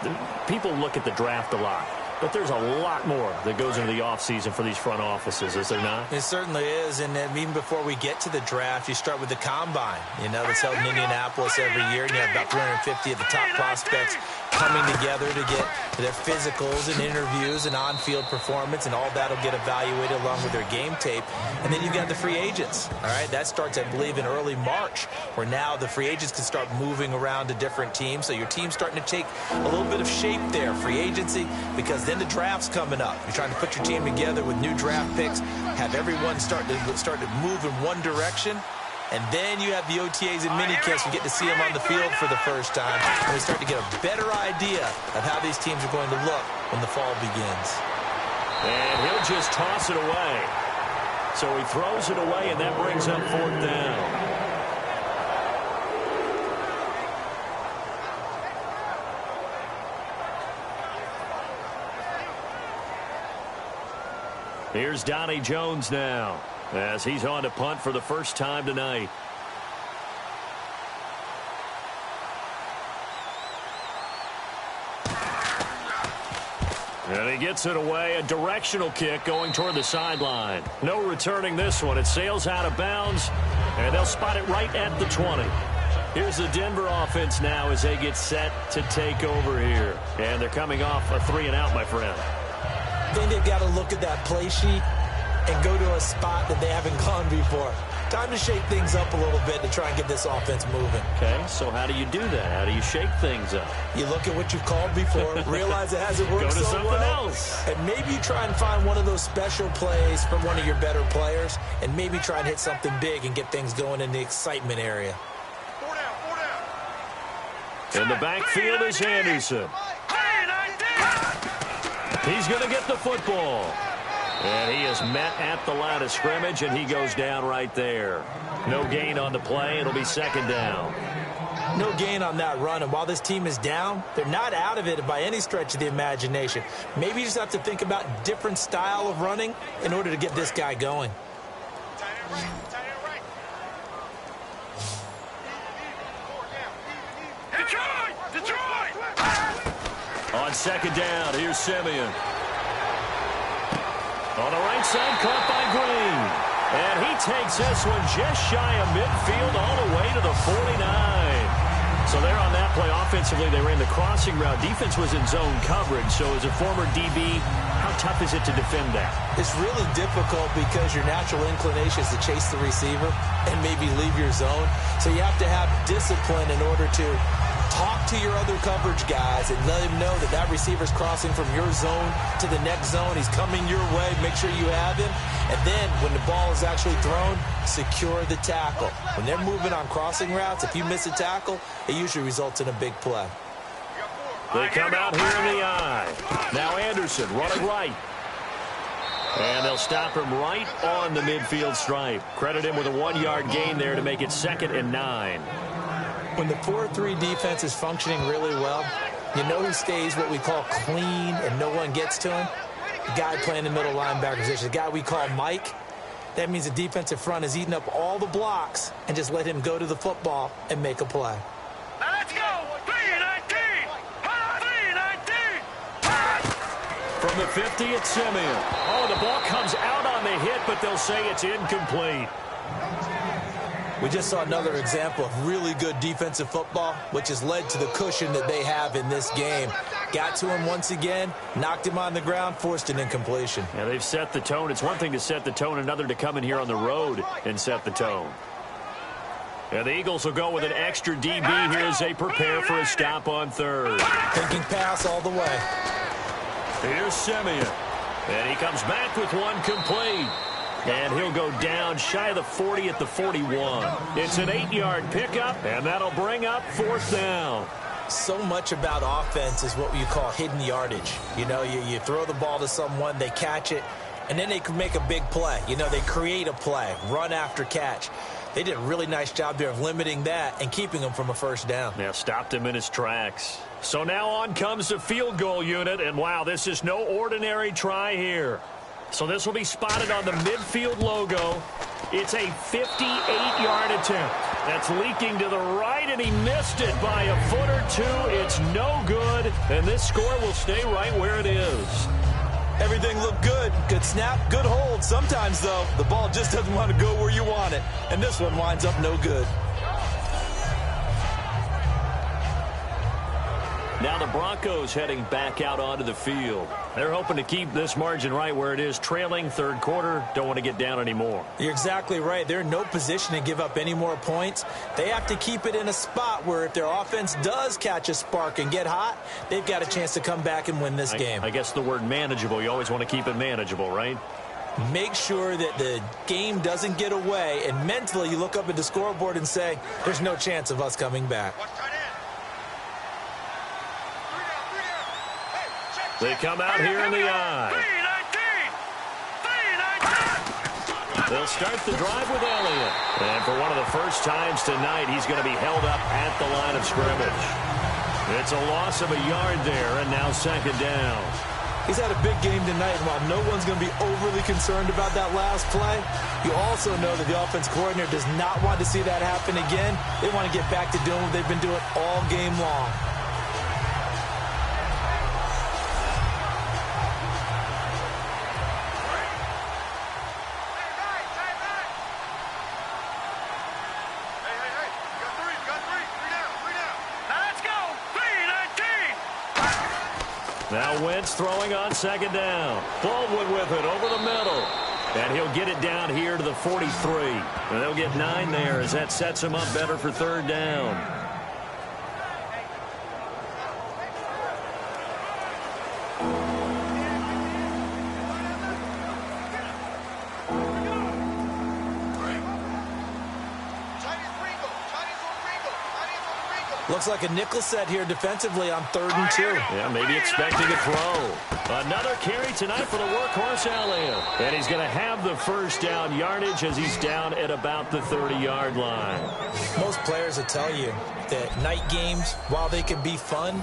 People look at the draft a lot. But there's a lot more that goes into the offseason for these front offices, is there not? It certainly is, and even before we get to the draft, you start with the combine. You know, that's held in Indianapolis every year, and you have about 350 of the top prospects coming together to get their physicals and interviews and on-field performance, and all that will get evaluated along with their game tape. And then you've got the free agents, all right? That starts, I believe, in early March, where now the free agents can start moving around to different teams. So your team's starting to take a little bit of shape there, free agency, because then the draft's coming up. You're trying to put your team together with new draft picks, have everyone start to move in one direction. And then you have the OTAs and minicamps. You get to see them on the field for the first time. And we start to get a better idea of how these teams are going to look when the fall begins. And he'll just toss it away. So he throws it away, and that brings up 4th down. Here's Donnie Jones now, as he's on to punt for the first time tonight. And he gets it away, a directional kick going toward the sideline. No returning this one. It sails out of bounds, and they'll spot it right at the 20. Here's the Denver offense now as they get set to take over here. And they're coming off a 3-and-out, my friend. Then they've got to look at that play sheet and go to a spot that they haven't gone before. Time to shake things up a little bit to try and get this offense moving. Okay, so how do you do that? How do you shake things up? You look at what you've called before, realize it hasn't worked go to so something well, else. and maybe you try and find one of those special plays from one of your better players, and maybe try and hit something big and get things going in the excitement area. 4 down, 4 down. In the backfield is Anderson. He's going to get the football. And he is met at the line of scrimmage, and he goes down right there. No gain on the play. It'll be 2nd down. No gain on that run, and while this team is down, they're not out of it by any stretch of the imagination. Maybe you just have to think about a different style of running in order to get this guy going. On 2nd down, here's Simeon. On the right side, caught by Green. And he takes this one just shy of midfield all the way to the 49. So there on that play, offensively, they ran the crossing route. Defense was in zone coverage. So as a former DB, how tough is it to defend that? It's really difficult because your natural inclination is to chase the receiver and maybe leave your zone. So you have to have discipline in order to talk to your other coverage guys and let him know that that receiver's crossing from your zone to the next zone. He's coming your way. Make sure you have him. And then when the ball is actually thrown, secure the tackle. When they're moving on crossing routes, if you miss a tackle, it usually results in a big play. They come out here in the eye. Now Anderson running right. And they'll stop him right on the midfield stripe. Credit him with a 1-yard gain there to make it 2nd and 9. When the 4-3 defense is functioning really well, you know who stays what we call clean and no one gets to him? The guy playing the middle linebacker position, the guy we call Mike. That means the defensive front is eating up all the blocks and just let him go to the football and make a play. Now let's go. 3-19. 3-19. From the 50, it's Simeon. Oh, the ball comes out on the hit, but they'll say it's incomplete. We just saw another example of really good defensive football, which has led to the cushion that they have in this game. Got to him once again, knocked him on the ground, forced an incompletion. Yeah, they've set the tone. It's one thing to set the tone, another to come in here on the road and set the tone. And the Eagles will go with an extra DB here as they prepare for a stop on 3rd. Thinking pass all the way. Here's Simeon. And he comes back with one complete. And he'll go down shy of the 40 at the 41. It's an 8-yard pickup, and that'll bring up 4th down. So much about offense is what you call hidden yardage. You know, you throw the ball to someone, they catch it, and then they can make a big play. You know, they create a play, run after catch. They did a really nice job there of limiting that and keeping him from a first down. Yeah, stopped him in his tracks. So now on comes the field goal unit, and wow, this is no ordinary try here. So this will be spotted on the midfield logo. It's a 58-yard attempt. That's leaking to the right, and he missed it by a foot or two. It's no good, and this score will stay right where it is. Everything looked good. Good snap, good hold. Sometimes, though, the ball just doesn't want to go where you want it. And this one winds up no good. Now the Broncos heading back out onto the field. They're hoping to keep this margin right where it is, trailing third quarter. Don't want to get down anymore. You're exactly right. They're in no position to give up any more points. They have to keep it in a spot where if their offense does catch a spark and get hot, they've got a chance to come back and win this game. I guess the word manageable, you always want to keep it manageable, right? Make sure that the game doesn't get away, and mentally you look up at the scoreboard and say, there's no chance of us coming back. They come out here in the eye. They'll start the drive with Elliott. And for one of the first times tonight, he's going to be held up at the line of scrimmage. It's a loss of a yard there, and now second down. He's had a big game tonight, and while no one's going to be overly concerned about that last play, you also know that the offense coordinator does not want to see that happen again. They want to get back to doing what they've been doing all game long. Now Wentz throwing on second down. Baldwin with it over the middle. And he'll get it down here to the 43. And they'll get 9 there as that sets him up better for third down. Looks like a nickel set here defensively on 3rd and 2. Yeah, maybe expecting a throw. Another carry tonight for the workhorse Elliott. And he's going to have the first down yardage as he's down at about the 30-yard line. Most players will tell you that night games, while they can be fun,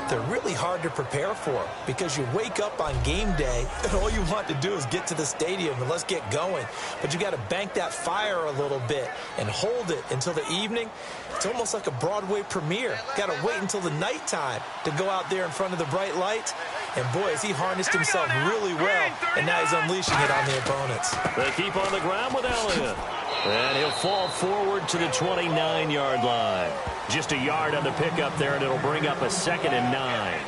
they're really hard to prepare for because you wake up on game day and all you want to do is get to the stadium and let's get going. But you got to bank that fire a little bit and hold it until the evening. It's almost like a Broadway premiere. Got to wait until the nighttime to go out there in front of the bright lights. And boy, has he harnessed himself really well, and now he's unleashing it on the opponents. They keep on the ground with Elliott. And he'll fall forward to the 29-yard line. Just a yard on the pickup there, and it'll bring up a 2nd and 9.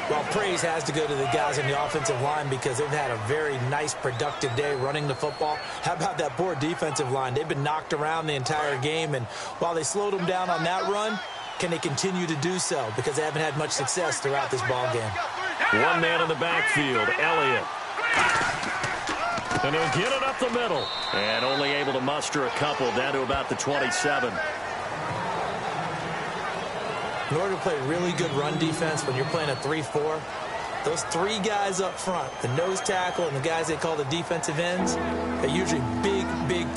Well, praise has to go to the guys on the offensive line because they've had a very nice, productive day running the football. How about that poor defensive line? They've been knocked around the entire game, and while they slowed them down on that run, can they continue to do so? Because they haven't had much success throughout this ball game. One man in the backfield, Elliott. And he'll get it up the middle. And only able to muster a couple down to about the 27. In order to play really good run defense when you're playing a 3-4, those 3 guys up front, the nose tackle and the guys they call the defensive ends, they're usually big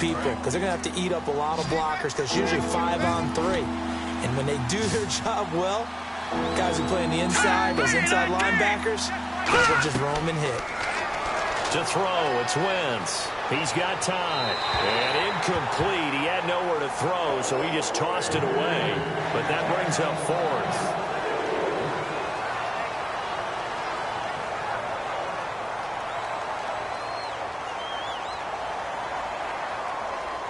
people because they're going to have to eat up a lot of blockers because it's usually 5 on 3. And when they do their job well, guys who play on the inside, those inside linebackers, they will just roam and hit. To throw, it's Wentz. He's got time. And incomplete. He had nowhere to throw, so he just tossed it away. But that brings up 4th.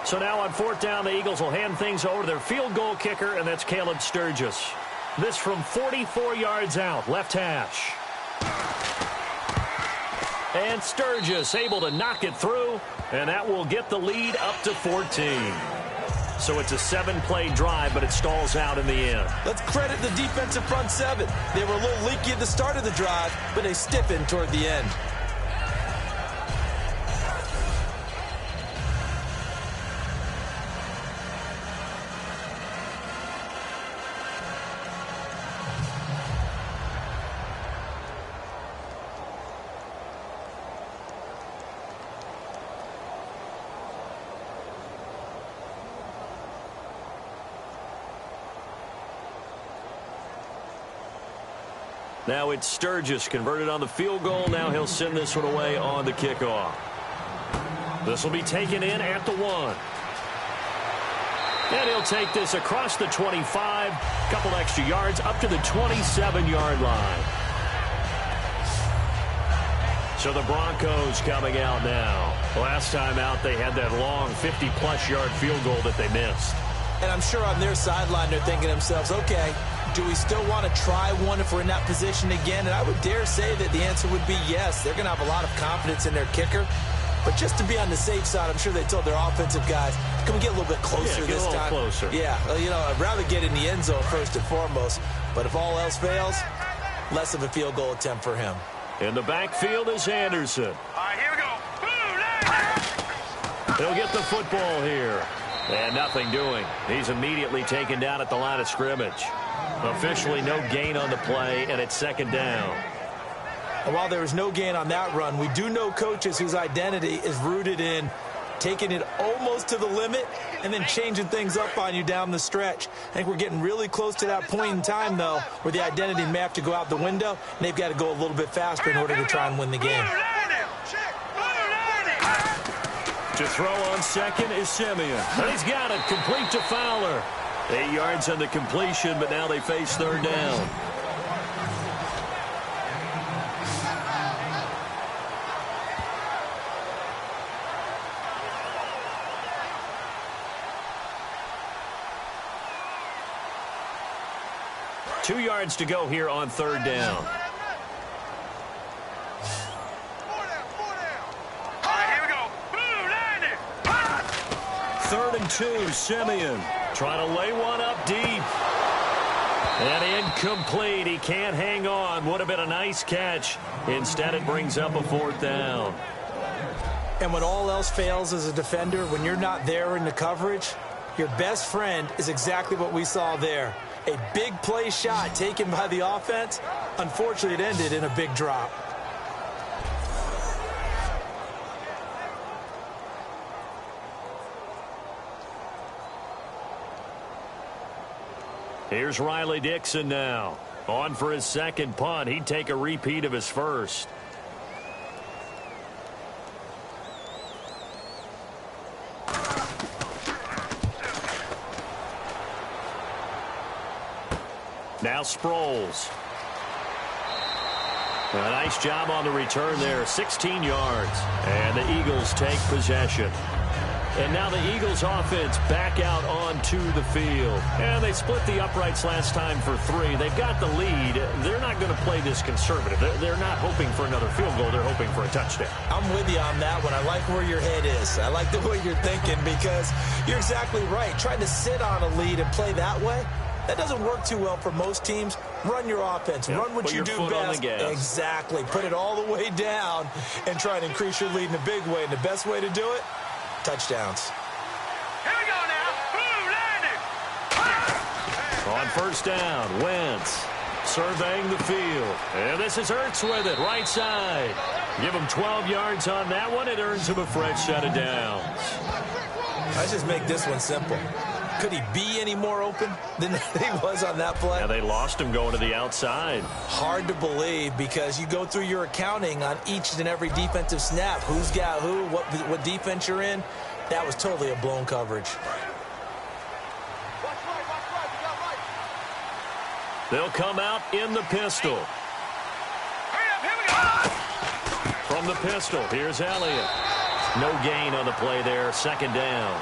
So now on 4th down, the Eagles will hand things over to their field goal kicker, and that's Caleb Sturgis. This from 44 yards out, left hash. And Sturgis able to knock it through, and that will get the lead up to 14. So it's a 7-play drive, but it stalls out in the end. Let's credit the defensive front 7. They were a little leaky at the start of the drive, but they stiffened toward the end. Now it's Sturgis converted on the field goal. Now he'll send this one away on the kickoff. This will be taken in at the 1. And he'll take this across the 25, couple extra yards, up to the 27-yard line. So the Broncos coming out now. Last time out, they had that long 50-plus yard field goal that they missed. And I'm sure on their sideline, they're thinking to themselves, okay, do we still want to try one if we're in that position again? And I would dare say that the answer would be yes. They're going to have a lot of confidence in their kicker. But just to be on the safe side, I'm sure they told their offensive guys, can we get a little bit closer this time? Closer. Yeah, well, you know, I'd rather get in the end zone first and foremost. But if all else fails, less of a field goal attempt for him. In the backfield is Anderson. All right, here we go. He'll get the football here. And nothing doing. He's immediately taken down at the line of scrimmage. Officially no gain on the play, and it's second down. And while there was no gain on that run, we do know coaches whose identity is rooted in taking it almost to the limit and then changing things up on you down the stretch. I think we're getting really close to that point in time, though, where the identity may have to go out the window, and they've got to go a little bit faster in order to try and win the game. To throw on second is Simeon. And he's got it, complete to Fowler. 8 yards on the completion, but now they face third down. Two yards to go here on third down. Third and 2, Simeon trying to lay one up deep. And incomplete. He can't hang on. Would have been a nice catch. Instead, it brings up a fourth down. And when all else fails as a defender, when you're not there in the coverage, your best friend is exactly what we saw there. A big play shot taken by the offense. Unfortunately, it ended in a big drop. Here's Riley Dixon now. On for his second punt. He'd take a repeat of his first. Now Sproles. A nice job on the return there. 16 yards. And the Eagles take possession. And now the Eagles offense back out onto the field. And they split the uprights last time for 3. They've got the lead. They're not going to play this conservative. They're not hoping for another field goal. They're hoping for a touchdown. I'm with you on that one. I like where your head is. I like the way you're thinking because you're exactly right. Trying to sit on a lead and play that way, that doesn't work too well for most teams. Run your offense. Yep, run what you do best. Exactly. Put it all the way down and try and increase your lead in a big way. And the best way to do it, touchdowns. Here we go now. On first down, Wentz surveying the field. And this is Ertz with it, right side. Give him 12 yards on that one. It earns him a fresh set of downs. Let's just make this one simple. Could he be any more open than he was on that play? Yeah, they lost him going to the outside. Hard to believe because you go through your accounting on each and every defensive snap. Who's got who, what defense you're in. That was totally a blown coverage. They'll come out in the pistol. From the pistol, here's Elliott. No gain on the play there, second down.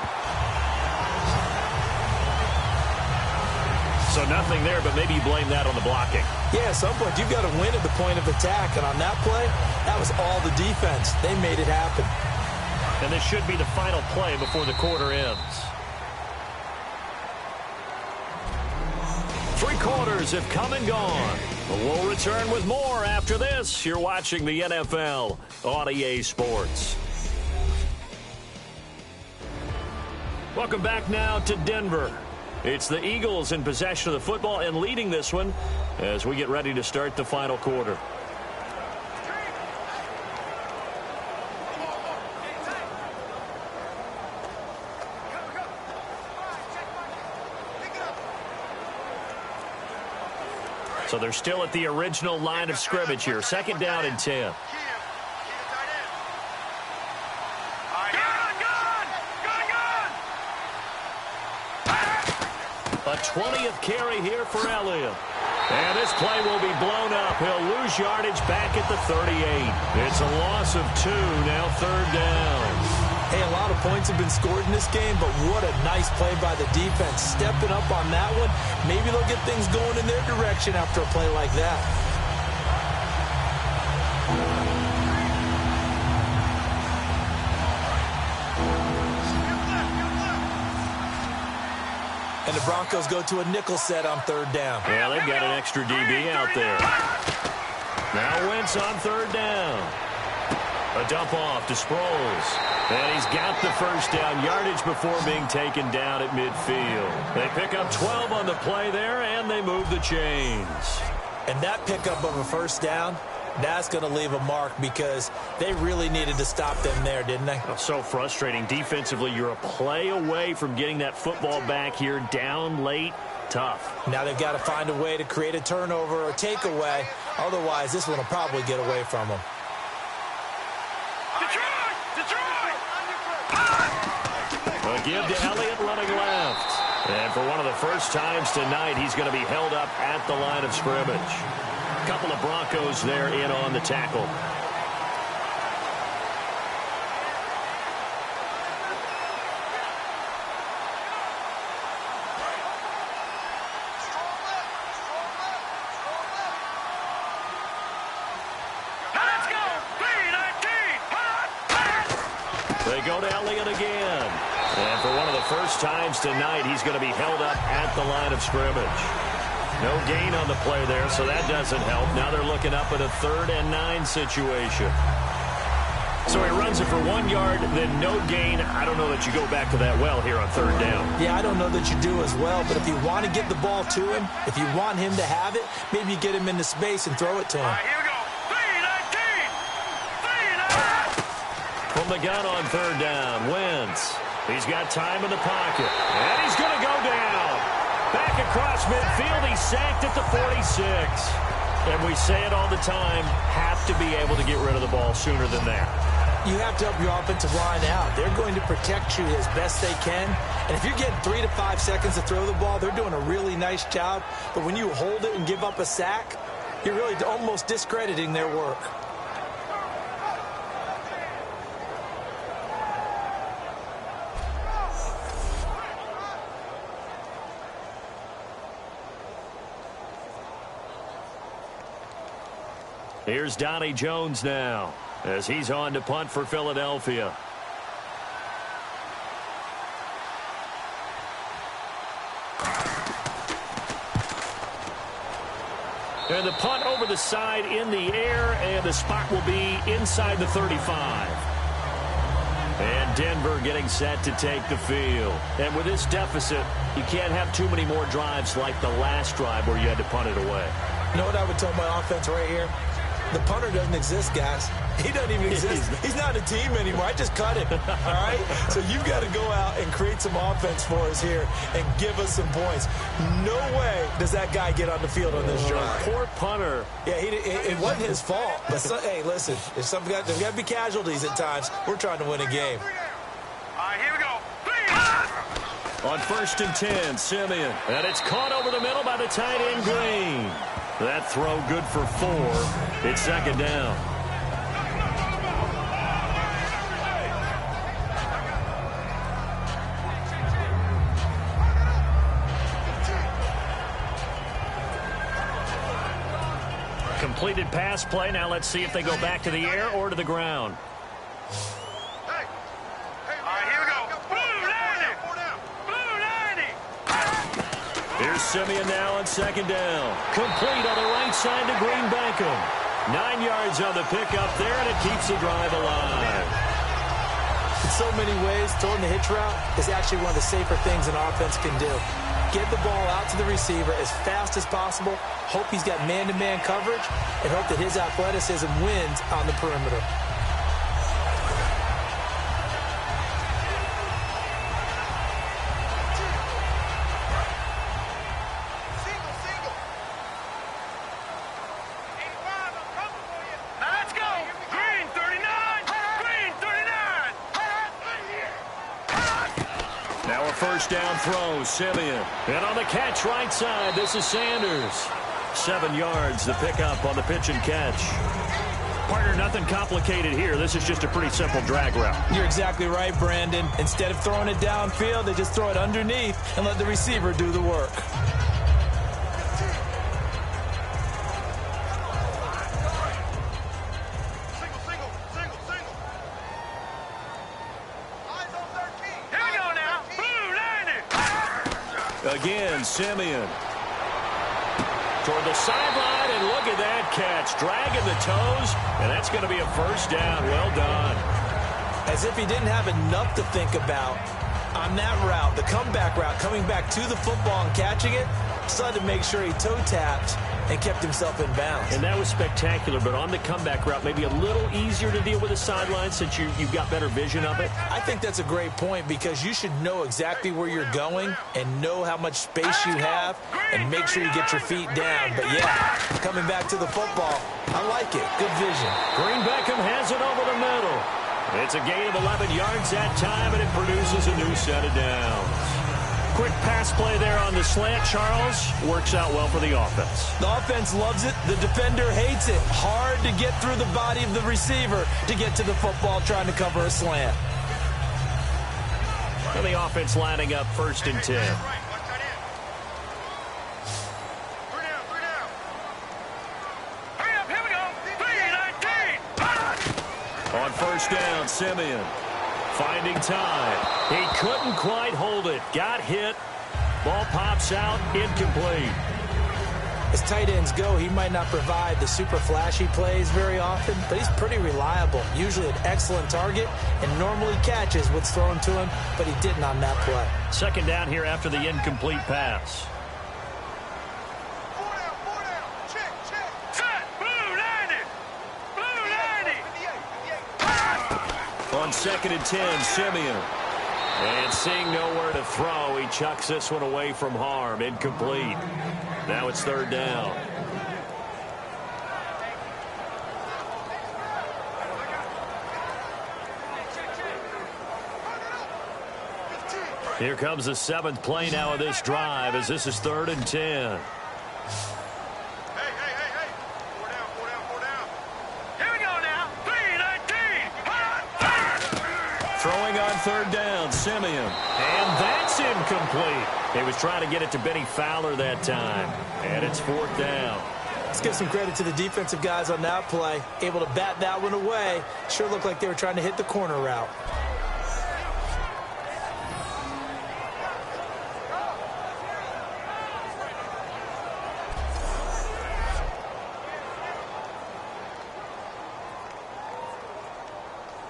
So nothing there, but maybe you blame that on the blocking. Yeah, at some point you've got to win at the point of attack, and on that play, that was all the defense. They made it happen. And this should be the final play before the quarter ends. 3 quarters have come and gone. We'll return with more after this. You're watching the NFL on EA Sports. Welcome back now to Denver. It's the Eagles in possession of the football and leading this one as we get ready to start the final quarter. So they're still at the original line of scrimmage here. 2nd down and 10. A 20th carry here for Elliott. And this play will be blown up. He'll lose yardage back at the 38. It's a loss of 2, now 3rd down. Hey, a lot of points have been scored in this game, but what a nice play by the defense. Stepping up on that one, maybe they'll get things going in their direction after a play like that. And the Broncos go to a nickel set on 3rd down. Yeah, they've got an extra DB out there. Now Wentz on 3rd down. A dump off to Sproles. And he's got the first down yardage before being taken down at midfield. They pick up 12 on the play there, and they move the chains. And that pickup of a first down, that's going to leave a mark because they really needed to stop them there, didn't they? Oh, so frustrating. Defensively, you're a play away from getting that football back here down late. Tough. Now they've got to find a way to create a turnover or takeaway. Otherwise, this one will probably get away from them. A give to Elliott running left. And for one of the first times tonight, he's going to be held up at the line of scrimmage. A couple of Broncos there in on the tackle. They go to Elliott again. And for one of the first times tonight, he's going to be held up at the line of scrimmage. No gain on the play there, so that doesn't help. Now they're looking up at a 3rd and 9 situation. So he runs it for 1 yard, then no gain. I don't know that you go back to that well here on 3rd down. Yeah, I don't know that you do as well, but if you want to get the ball to him, if you want him to have it, maybe you get him into space and throw it to him. All right, here we go. 3-19. From the gun on 3rd down, Wentz. He's got time in the pocket, and he's going to go down. Back across midfield, he's sacked at the 46. And we say it all the time, have to be able to get rid of the ball sooner than that. You have to help your offensive line out. They're going to protect you as best they can. And if you're getting 3 to 5 seconds to throw the ball, they're doing a really nice job. But when you hold it and give up a sack, you're really almost discrediting their work. Here's Donnie Jones now as he's on to punt for Philadelphia. And the punt over the side in the air, and the spot will be inside the 35. And Denver getting set to take the field. And with this deficit, you can't have too many more drives like the last drive where you had to punt it away. You know what I would tell my offense right here? The punter doesn't exist, guys. He doesn't even exist. He's not a team anymore. I just cut him, all right? So you've got to go out and create some offense for us here and give us some points. No way does that guy get on the field on this drive. Poor punter. Yeah, it wasn't his fault. But hey, listen, there's got to be casualties at times. We're trying to win a game. All right, here we go. On 1st and 10, Simeon. And it's caught over the middle by the tight end, Green. That throw good for 4. It's 2nd down. Completed pass play. Now let's see if they go back to the air or to the ground. Here's Simeon now on 2nd down. Complete on the right side to Green Bankham. 9 yards on the pickup there, and it keeps the drive alive. In so many ways, throwing the hitch route is actually one of the safer things an offense can do. Get the ball out to the receiver as fast as possible, hope he's got man-to-man coverage, and hope that his athleticism wins on the perimeter. Now a first down throw, Simeon. And on the catch right side, this is Sanders. 7 yards, the pickup on the pitch and catch. Partner, nothing complicated here. This is just a pretty simple drag route. You're exactly right, Brandon. Instead of throwing it downfield, they just throw it underneath and let the receiver do the work. Again, Simeon. Toward the sideline, and look at that catch. Dragging the toes, and that's going to be a first down. Well done. As if he didn't have enough to think about on that route, the comeback route, coming back to the football and catching it, decided to make sure he toe-tapped and kept himself in bounds. And that was spectacular, but on the comeback route, maybe a little easier to deal with the sideline since you've got better vision of it. I think that's a great point because you should know exactly where you're going and know how much space you have and make sure you get your feet down. But, yeah, coming back to the football, I like it. Good vision. Green Beckham has it over the middle. It's a gain of 11 yards that time, and it produces a new set of downs. Quick pass play there on the slant, Charles. Works out well for the offense. The offense loves it. The defender hates it. Hard to get through the body of the receiver to get to the football trying to cover a slant. And the offense lining up 1st and 10. On 1st down, Simeon. Finding time. He couldn't quite hold it. Got hit. Ball pops out. Incomplete. As tight ends go, he might not provide the super flashy plays very often, but he's pretty reliable. Usually an excellent target and normally catches what's thrown to him, but he didn't on that play. 2nd down here after the incomplete pass. On 2nd and 10, Simeon. And seeing nowhere to throw, he chucks this one away from harm. Incomplete. Now it's 3rd down. Here comes the 7th play now of this drive as this is 3rd and 10. Throwing on 3rd down, Simeon. And that's incomplete. He was trying to get it to Benny Fowler that time. And it's 4th down. Let's give some credit to the defensive guys on that play. Able to bat that one away. Sure looked like they were trying to hit the corner route.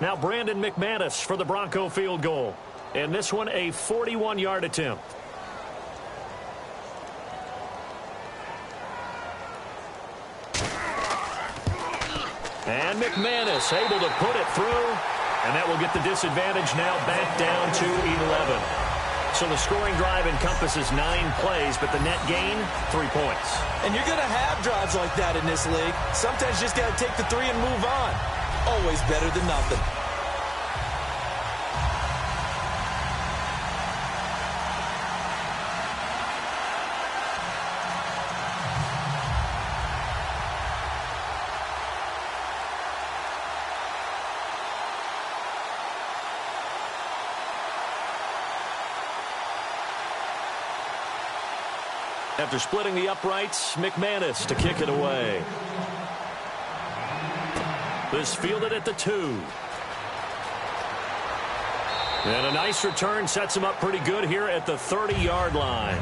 Now Brandon McManus for the Bronco field goal. And this one a 41-yard attempt. And McManus able to put it through. And that will get the disadvantage now back down to 11. So the scoring drive encompasses 9 plays, but the net gain, 3 points. And you're going to have drives like that in this league. Sometimes you just got to take the 3 and move on. Always better than nothing. After splitting the uprights, McManus to kick it away. This fielded at the 2. And a nice return sets him up pretty good here at the 30-yard line.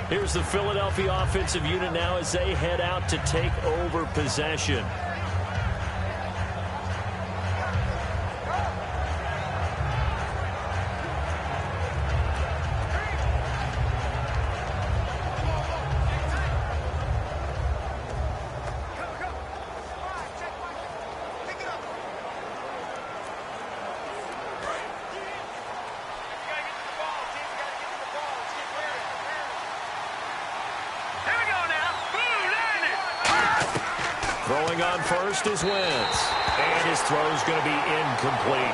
Here's the Philadelphia offensive unit now as they head out to take over possession. Throwing on first is Wentz. And his throw's going to be incomplete.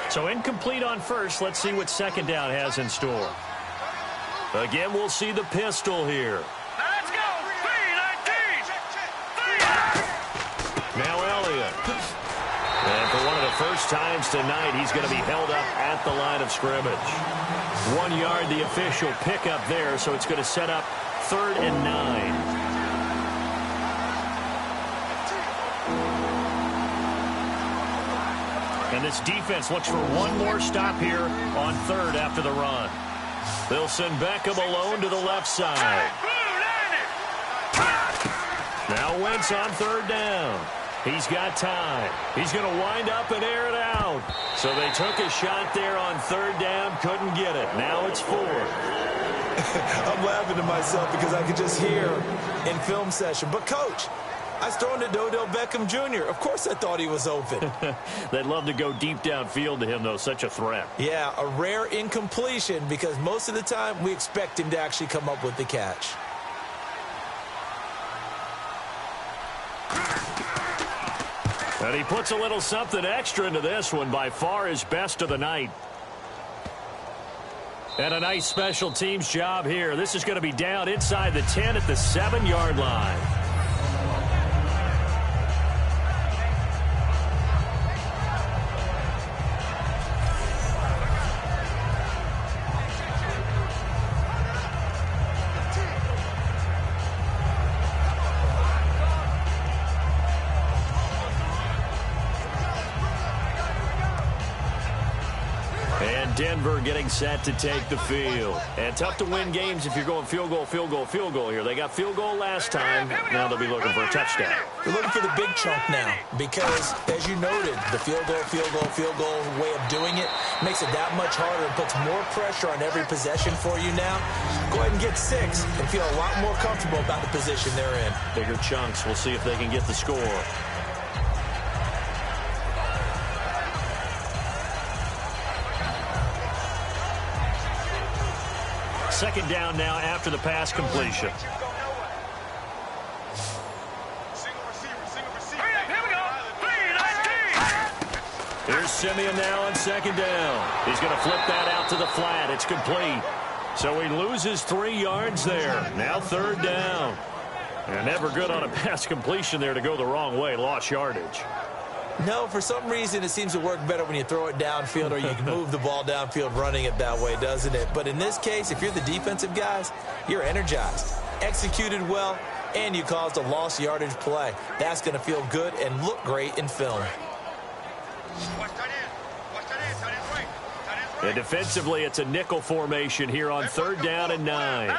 So incomplete on first. Let's see what second down has in store. Again, we'll see the pistol here. Let's go. 3-19. Now Elliott. And for one of the first times tonight, he's going to be held up at the line of scrimmage. 1 yard, the official pickup there, so it's going to set up 3rd and 9. And this defense looks for one more stop here on 3rd after the run. They'll send Beckham alone to the left side. Now Wentz on 3rd down. He's got time. He's going to wind up and air it out. So they took a shot there on 3rd down, couldn't get it. Now it's 4th. I'm laughing to myself because I could just hear in film session. But, Coach, I was throwing to Odell Beckham Jr. Of course I thought he was open. They'd love to go deep downfield to him, though. Such a threat. Yeah, a rare incompletion because most of the time we expect him to actually come up with the catch. And he puts a little something extra into this one, by far his best of the night. And a nice special teams job here. This is going to be down inside the 10 at the 7-yard line. Denver getting set to take the field. And tough to win games if you're going field goal, field goal, field goal here. They got field goal last time. Now they'll be looking for a touchdown. They're looking for the big chunk now because, as you noted, the field goal way of doing it makes it that much harder and puts more pressure on every possession for you now. Go ahead and get 6 and feel a lot more comfortable about the position they're in. Bigger chunks. We'll see if they can get the score. Second down now after the pass completion. Here's Simeon now on second down. He's going to flip that out to the flat. It's complete. So he loses 3 yards there. Now 3rd down. And never good on a pass completion there to go the wrong way. Lost yardage. No, for some reason, it seems to work better when you throw it downfield or you can move the ball downfield running it that way, doesn't it? But in this case, if you're the defensive guys, you're energized, executed well, and you caused a lost yardage play. That's going to feel good and look great in film. And defensively, it's a nickel formation here on 3rd down and 9.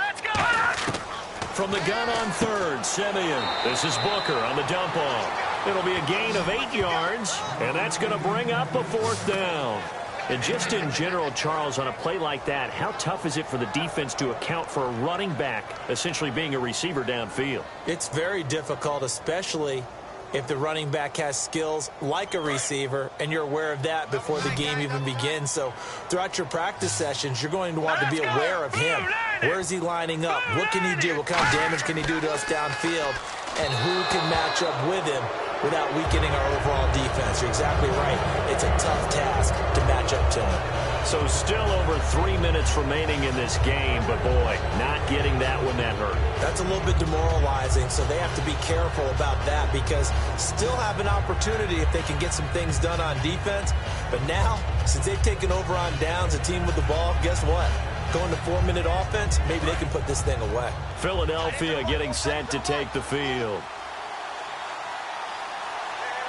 From the gun on 3rd, Simeon. This is Booker on the dump off. It'll be a gain of 8 yards, and that's going to bring up a 4th down. And just in general, Charles, on a play like that, how tough is it for the defense to account for a running back essentially being a receiver downfield? It's very difficult, especially if the running back has skills like a receiver, and you're aware of that before the game even begins. So throughout your practice sessions, you're going to want to be aware of him. Where is he lining up? What can he do? What kind of damage can he do to us downfield? And who can match up with him without weakening our overall defense? You're exactly right. It's a tough task to match up to him. So still over 3 minutes remaining in this game, but boy, not getting that one that hurt. That's a little bit demoralizing, so they have to be careful about that because still have an opportunity if they can get some things done on defense. But now, since they've taken over on downs, a team with the ball, guess what? Going to 4-minute offense, maybe they can put this thing away. Philadelphia getting set to take the field.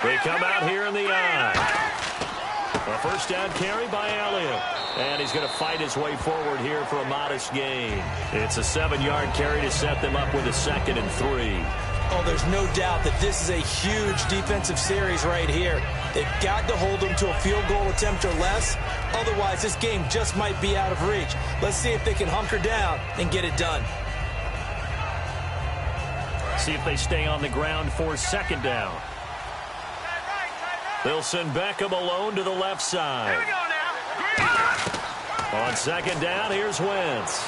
They come out here in the eye. A first down carry by Elliott. And he's going to fight his way forward here for a modest gain. It's a 7-yard carry to set them up with a 2nd and 3. Oh, there's no doubt that this is a huge defensive series right here. They've got to hold them to a field goal attempt or less. Otherwise, this game just might be out of reach. Let's see if they can hunker down and get it done. See if they stay on the ground for 2nd down. They'll send Beckham alone to the left side. Here we go now. On second down, here's Wentz.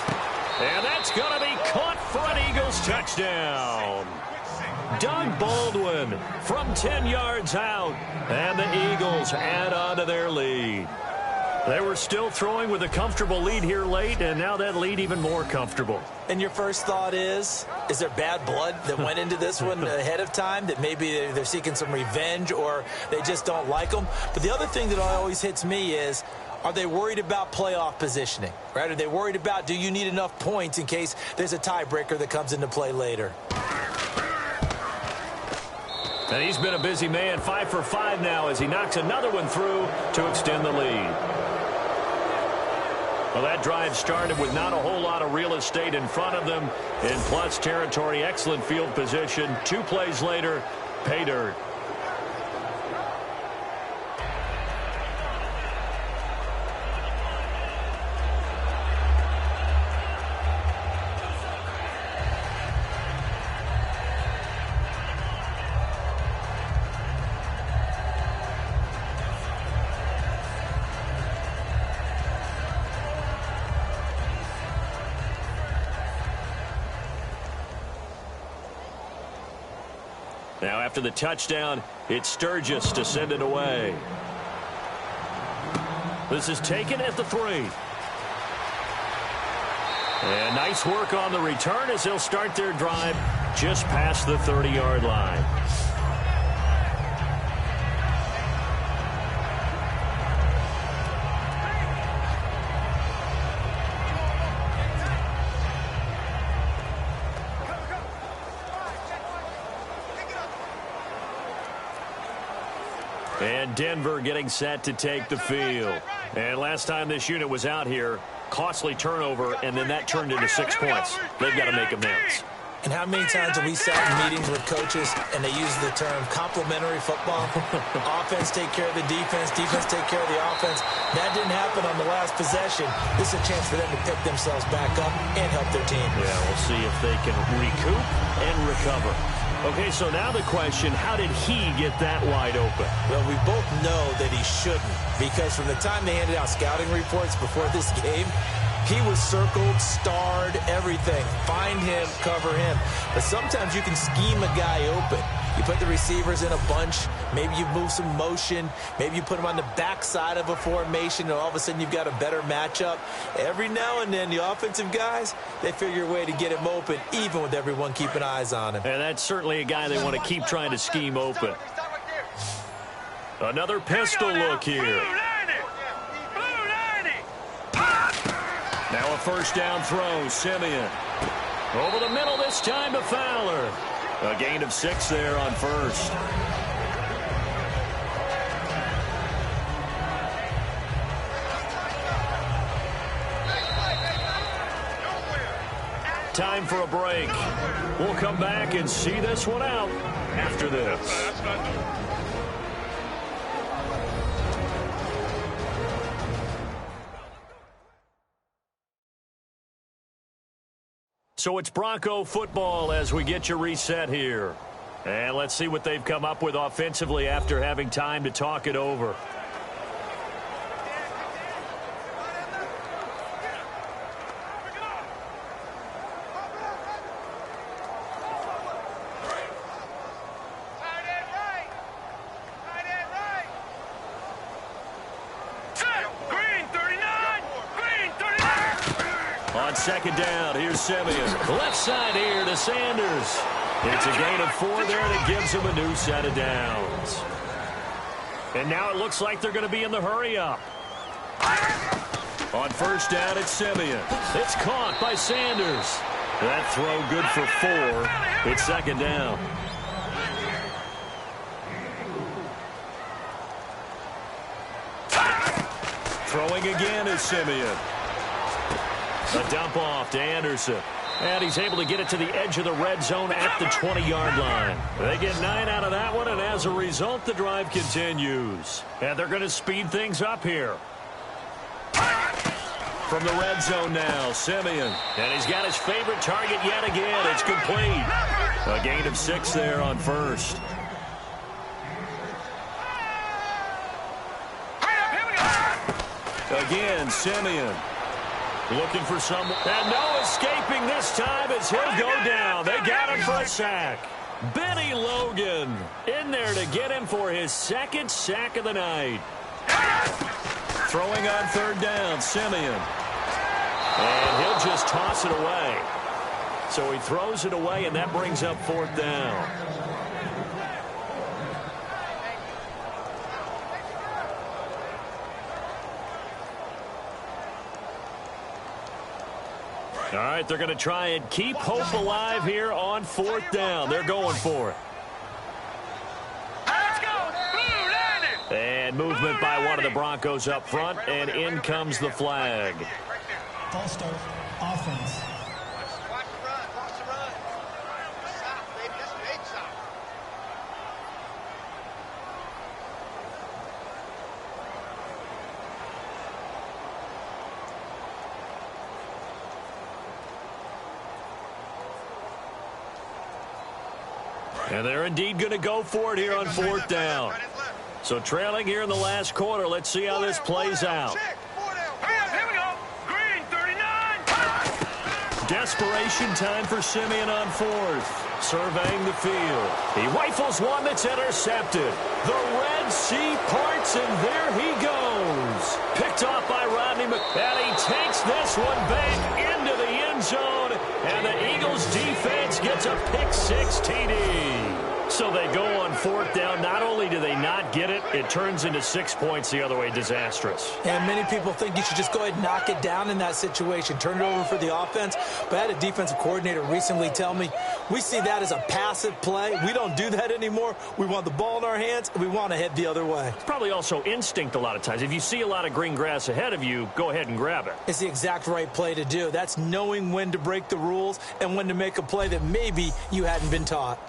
And that's going to be caught for an Eagles touchdown. Doug Baldwin from 10 yards out. And the Eagles add on to their lead. They were still throwing with a comfortable lead here late, and now that lead even more comfortable. And your first thought is there bad blood that went into this one ahead of time, that maybe they're seeking some revenge or they just don't like them? But the other thing that always hits me is, are they worried about playoff positioning, right? Are they worried about, do you need enough points in case there's a tiebreaker that comes into play later? And he's been a busy man, 5 for 5 now as he knocks another one through to extend the lead. Well, that drive started with not a whole lot of real estate in front of them. In plus territory, excellent field position. 2 plays later, pay dirt. Now after the touchdown, it's Sturgis to send it away. This is taken at the 3. And nice work on the return as they'll start their drive just past the 30-yard line. And Denver getting set to take the field. And last time this unit was out here, costly turnover, and then that turned into 6 points. They've got to make amends. And how many times have we sat in meetings with coaches and they use the term complementary football? Offense take care of the defense, defense take care of the offense. That didn't happen on the last possession. This is a chance for them to pick themselves back up and help their team. Yeah, we'll see if they can recoup and recover. Okay, so now the question, how did he get that wide open? Well, we both know that he shouldn't, because from the time they handed out scouting reports before this game, he was circled, starred, everything. Find him, cover him. But sometimes you can scheme a guy open. You put the receivers in a bunch. Maybe you move some motion. Maybe you put them on the backside of a formation, and all of a sudden you've got a better matchup. Every now and then, the offensive guys, they figure a way to get him open, even with everyone keeping eyes on him. And that's certainly a guy they want to keep trying to scheme open. Another pistol look here. Now a first down throw, Simeon. Over the middle this time to Fowler. A gain of 6 there on first. Time for a break. We'll come back and see this one out after this. So it's Bronco football as we get you reset here. And let's see what they've come up with offensively after having time to talk it over. On second down, here's Simeon. Left side here to Sanders. It's a gain of 4 there, and it gives him a new set of downs. And now it looks like they're going to be in the hurry-up. On first down, it's Simeon. It's caught by Sanders. That throw good for 4. It's second down. Throwing again is Simeon. A dump off to Anderson. And he's able to get it to the edge of the red zone at the 20-yard line. They get 9 out of that one, and as a result, the drive continues. And they're going to speed things up here. From the red zone now, Simeon. And he's got his favorite target yet again. It's complete. A gain of 6 there on first. Again, Simeon. Looking for someone. And no escaping this time as he'll go down. They got him for a sack. Benny Logan in there to get him for his second sack of the night. Throwing on third down, Simeon. And he'll just toss it away. So he throws it away, and that brings up fourth down. All right, they're going to try and keep hope alive here on fourth down. They're going for it. Let's go. Blue And movement by one of the Broncos up front, and in comes the flag. False start, offense. Watch the run. Watch the run. Stop, baby. That's a big stop. And they're indeed going to go for it here on fourth down. So trailing here in the last quarter. Let's see how this plays out. Here we go. Green, 39. Desperation time for Simeon on fourth. Surveying the field. He rifles one that's intercepted. The Red Sea parts, and there he goes. Picked off by Rodney and he takes this one back into the end zone. And the Eagles defense gets a pick-6 TD. So they go on fourth down. Not only do they not get it, it turns into 6 points the other way. Disastrous. And many people think you should just go ahead and knock it down in that situation. Turn it over for the offense. But I had a defensive coordinator recently tell me, we see that as a passive play. We don't do that anymore. We want the ball in our hands, and we want to head the other way. It's probably also instinct a lot of times. If you see a lot of green grass ahead of you, go ahead and grab it. It's the exact right play to do. That's knowing when to break the rules and when to make a play that maybe you hadn't been taught.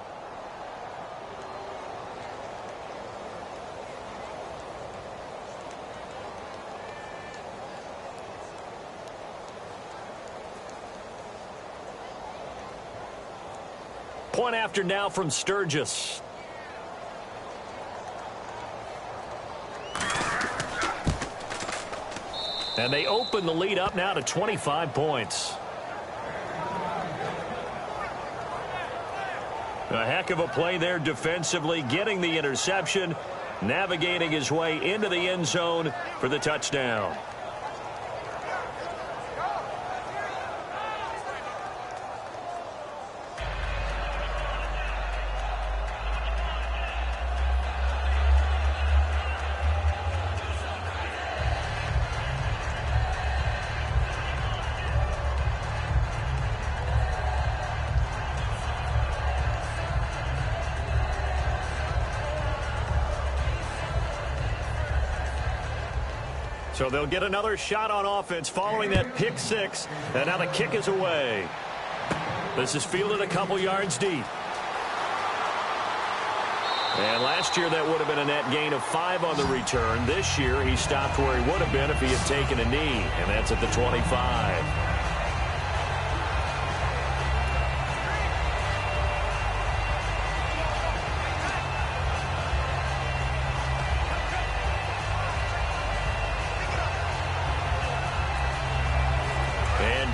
Point after now from Sturgis. And they open the lead up now to 25 points. A heck of a play there defensively, getting the interception, navigating his way into the end zone for the touchdown. So they'll get another shot on offense following that pick-6, and now the kick is away. This is fielded a couple yards deep. And last year that would have been a net gain of 5 on the return. This year he stopped where he would have been if he had taken a knee, and that's at the 25.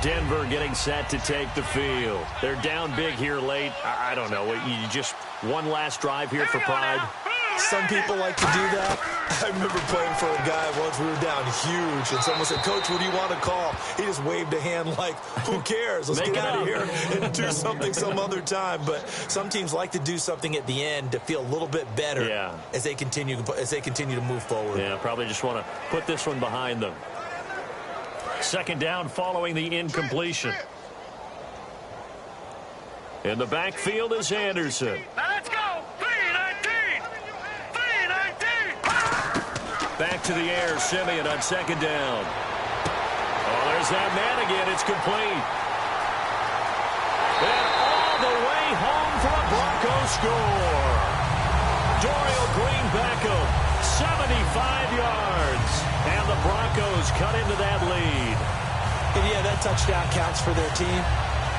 Denver getting set to take the field. They're down big here late. I don't know. You just one last drive here for pride. Some people like to do that. I remember playing for a guy once. We were down huge, and someone said, "Coach, what do you want to call?" He just waved a hand like, "Who cares? Let's get out of here and do something some other time." But some teams like to do something at the end to feel a little bit better as they continue to move forward. Yeah, probably just want to put this one behind them. Second down following the incompletion. In the backfield is Anderson. Now let's go. 3-19. 3-19. Back to the air, Simeon on second down. Oh, there's that man again. It's complete. And all the way home for a Broncos score. Dorial Green Beckham, 75 yards. And the Broncos cut into that lead. And yeah, that touchdown counts for their team,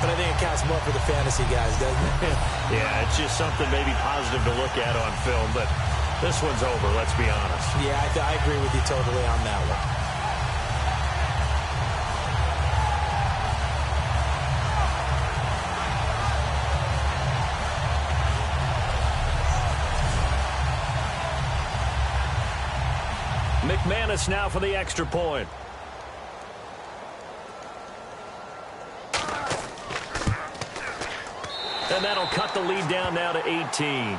but I think it counts more for the fantasy guys, doesn't it? Yeah, it's just something maybe positive to look at on film, but this one's over, let's be honest. Yeah, I agree with you totally on that one. McManus now for the extra point. And that'll cut the lead down now to 18.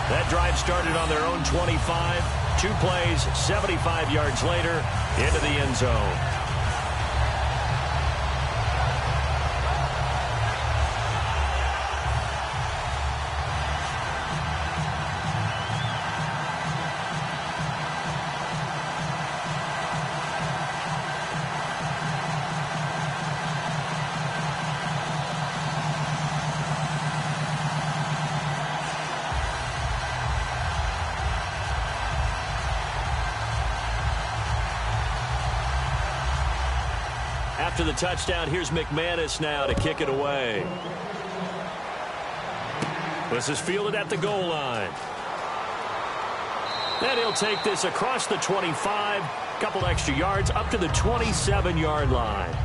That drive started on their own 25. 2 plays, 75 yards later, into the end zone. After the touchdown, here's McManus now to kick it away. This is fielded at the goal line. And he'll take this across the 25, couple extra yards up to the 27-yard line.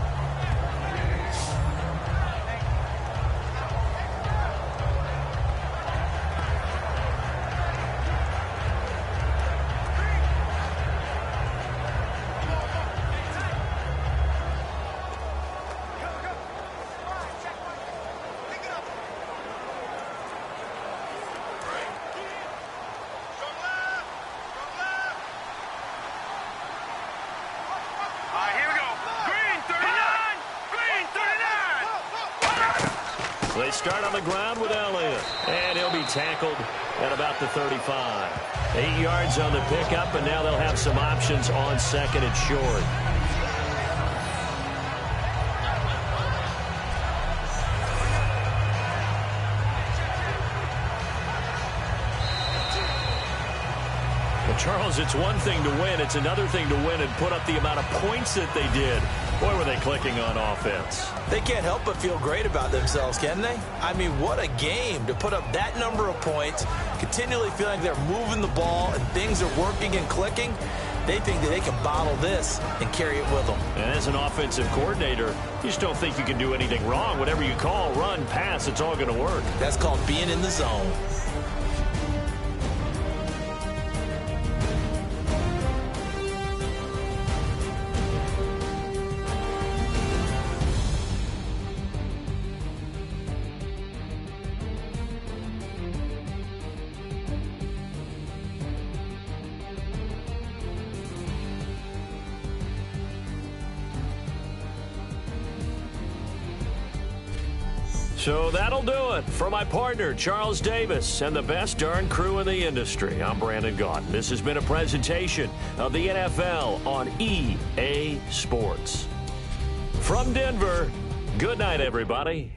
They start on the ground with Elliott, and he'll be tackled at about the 35. 8 yards on the pickup, and now they'll have some options on second and short. Well, Charles, it's one thing to win. It's another thing to win and put up the amount of points that they did. Boy, were they clicking on offense. They can't help but feel great about themselves, can they? I mean, what a game to put up that number of points, continually feeling like they're moving the ball and things are working and clicking. They think that they can bottle this and carry it with them. And as an offensive coordinator, you just don't think you can do anything wrong. Whatever you call, run, pass, it's all going to work. That's called being in the zone. So that'll do it for my partner, Charles Davis, and the best darn crew in the industry. I'm Brandon Gaudin. This has been a presentation of the NFL on EA Sports. From Denver, good night, everybody.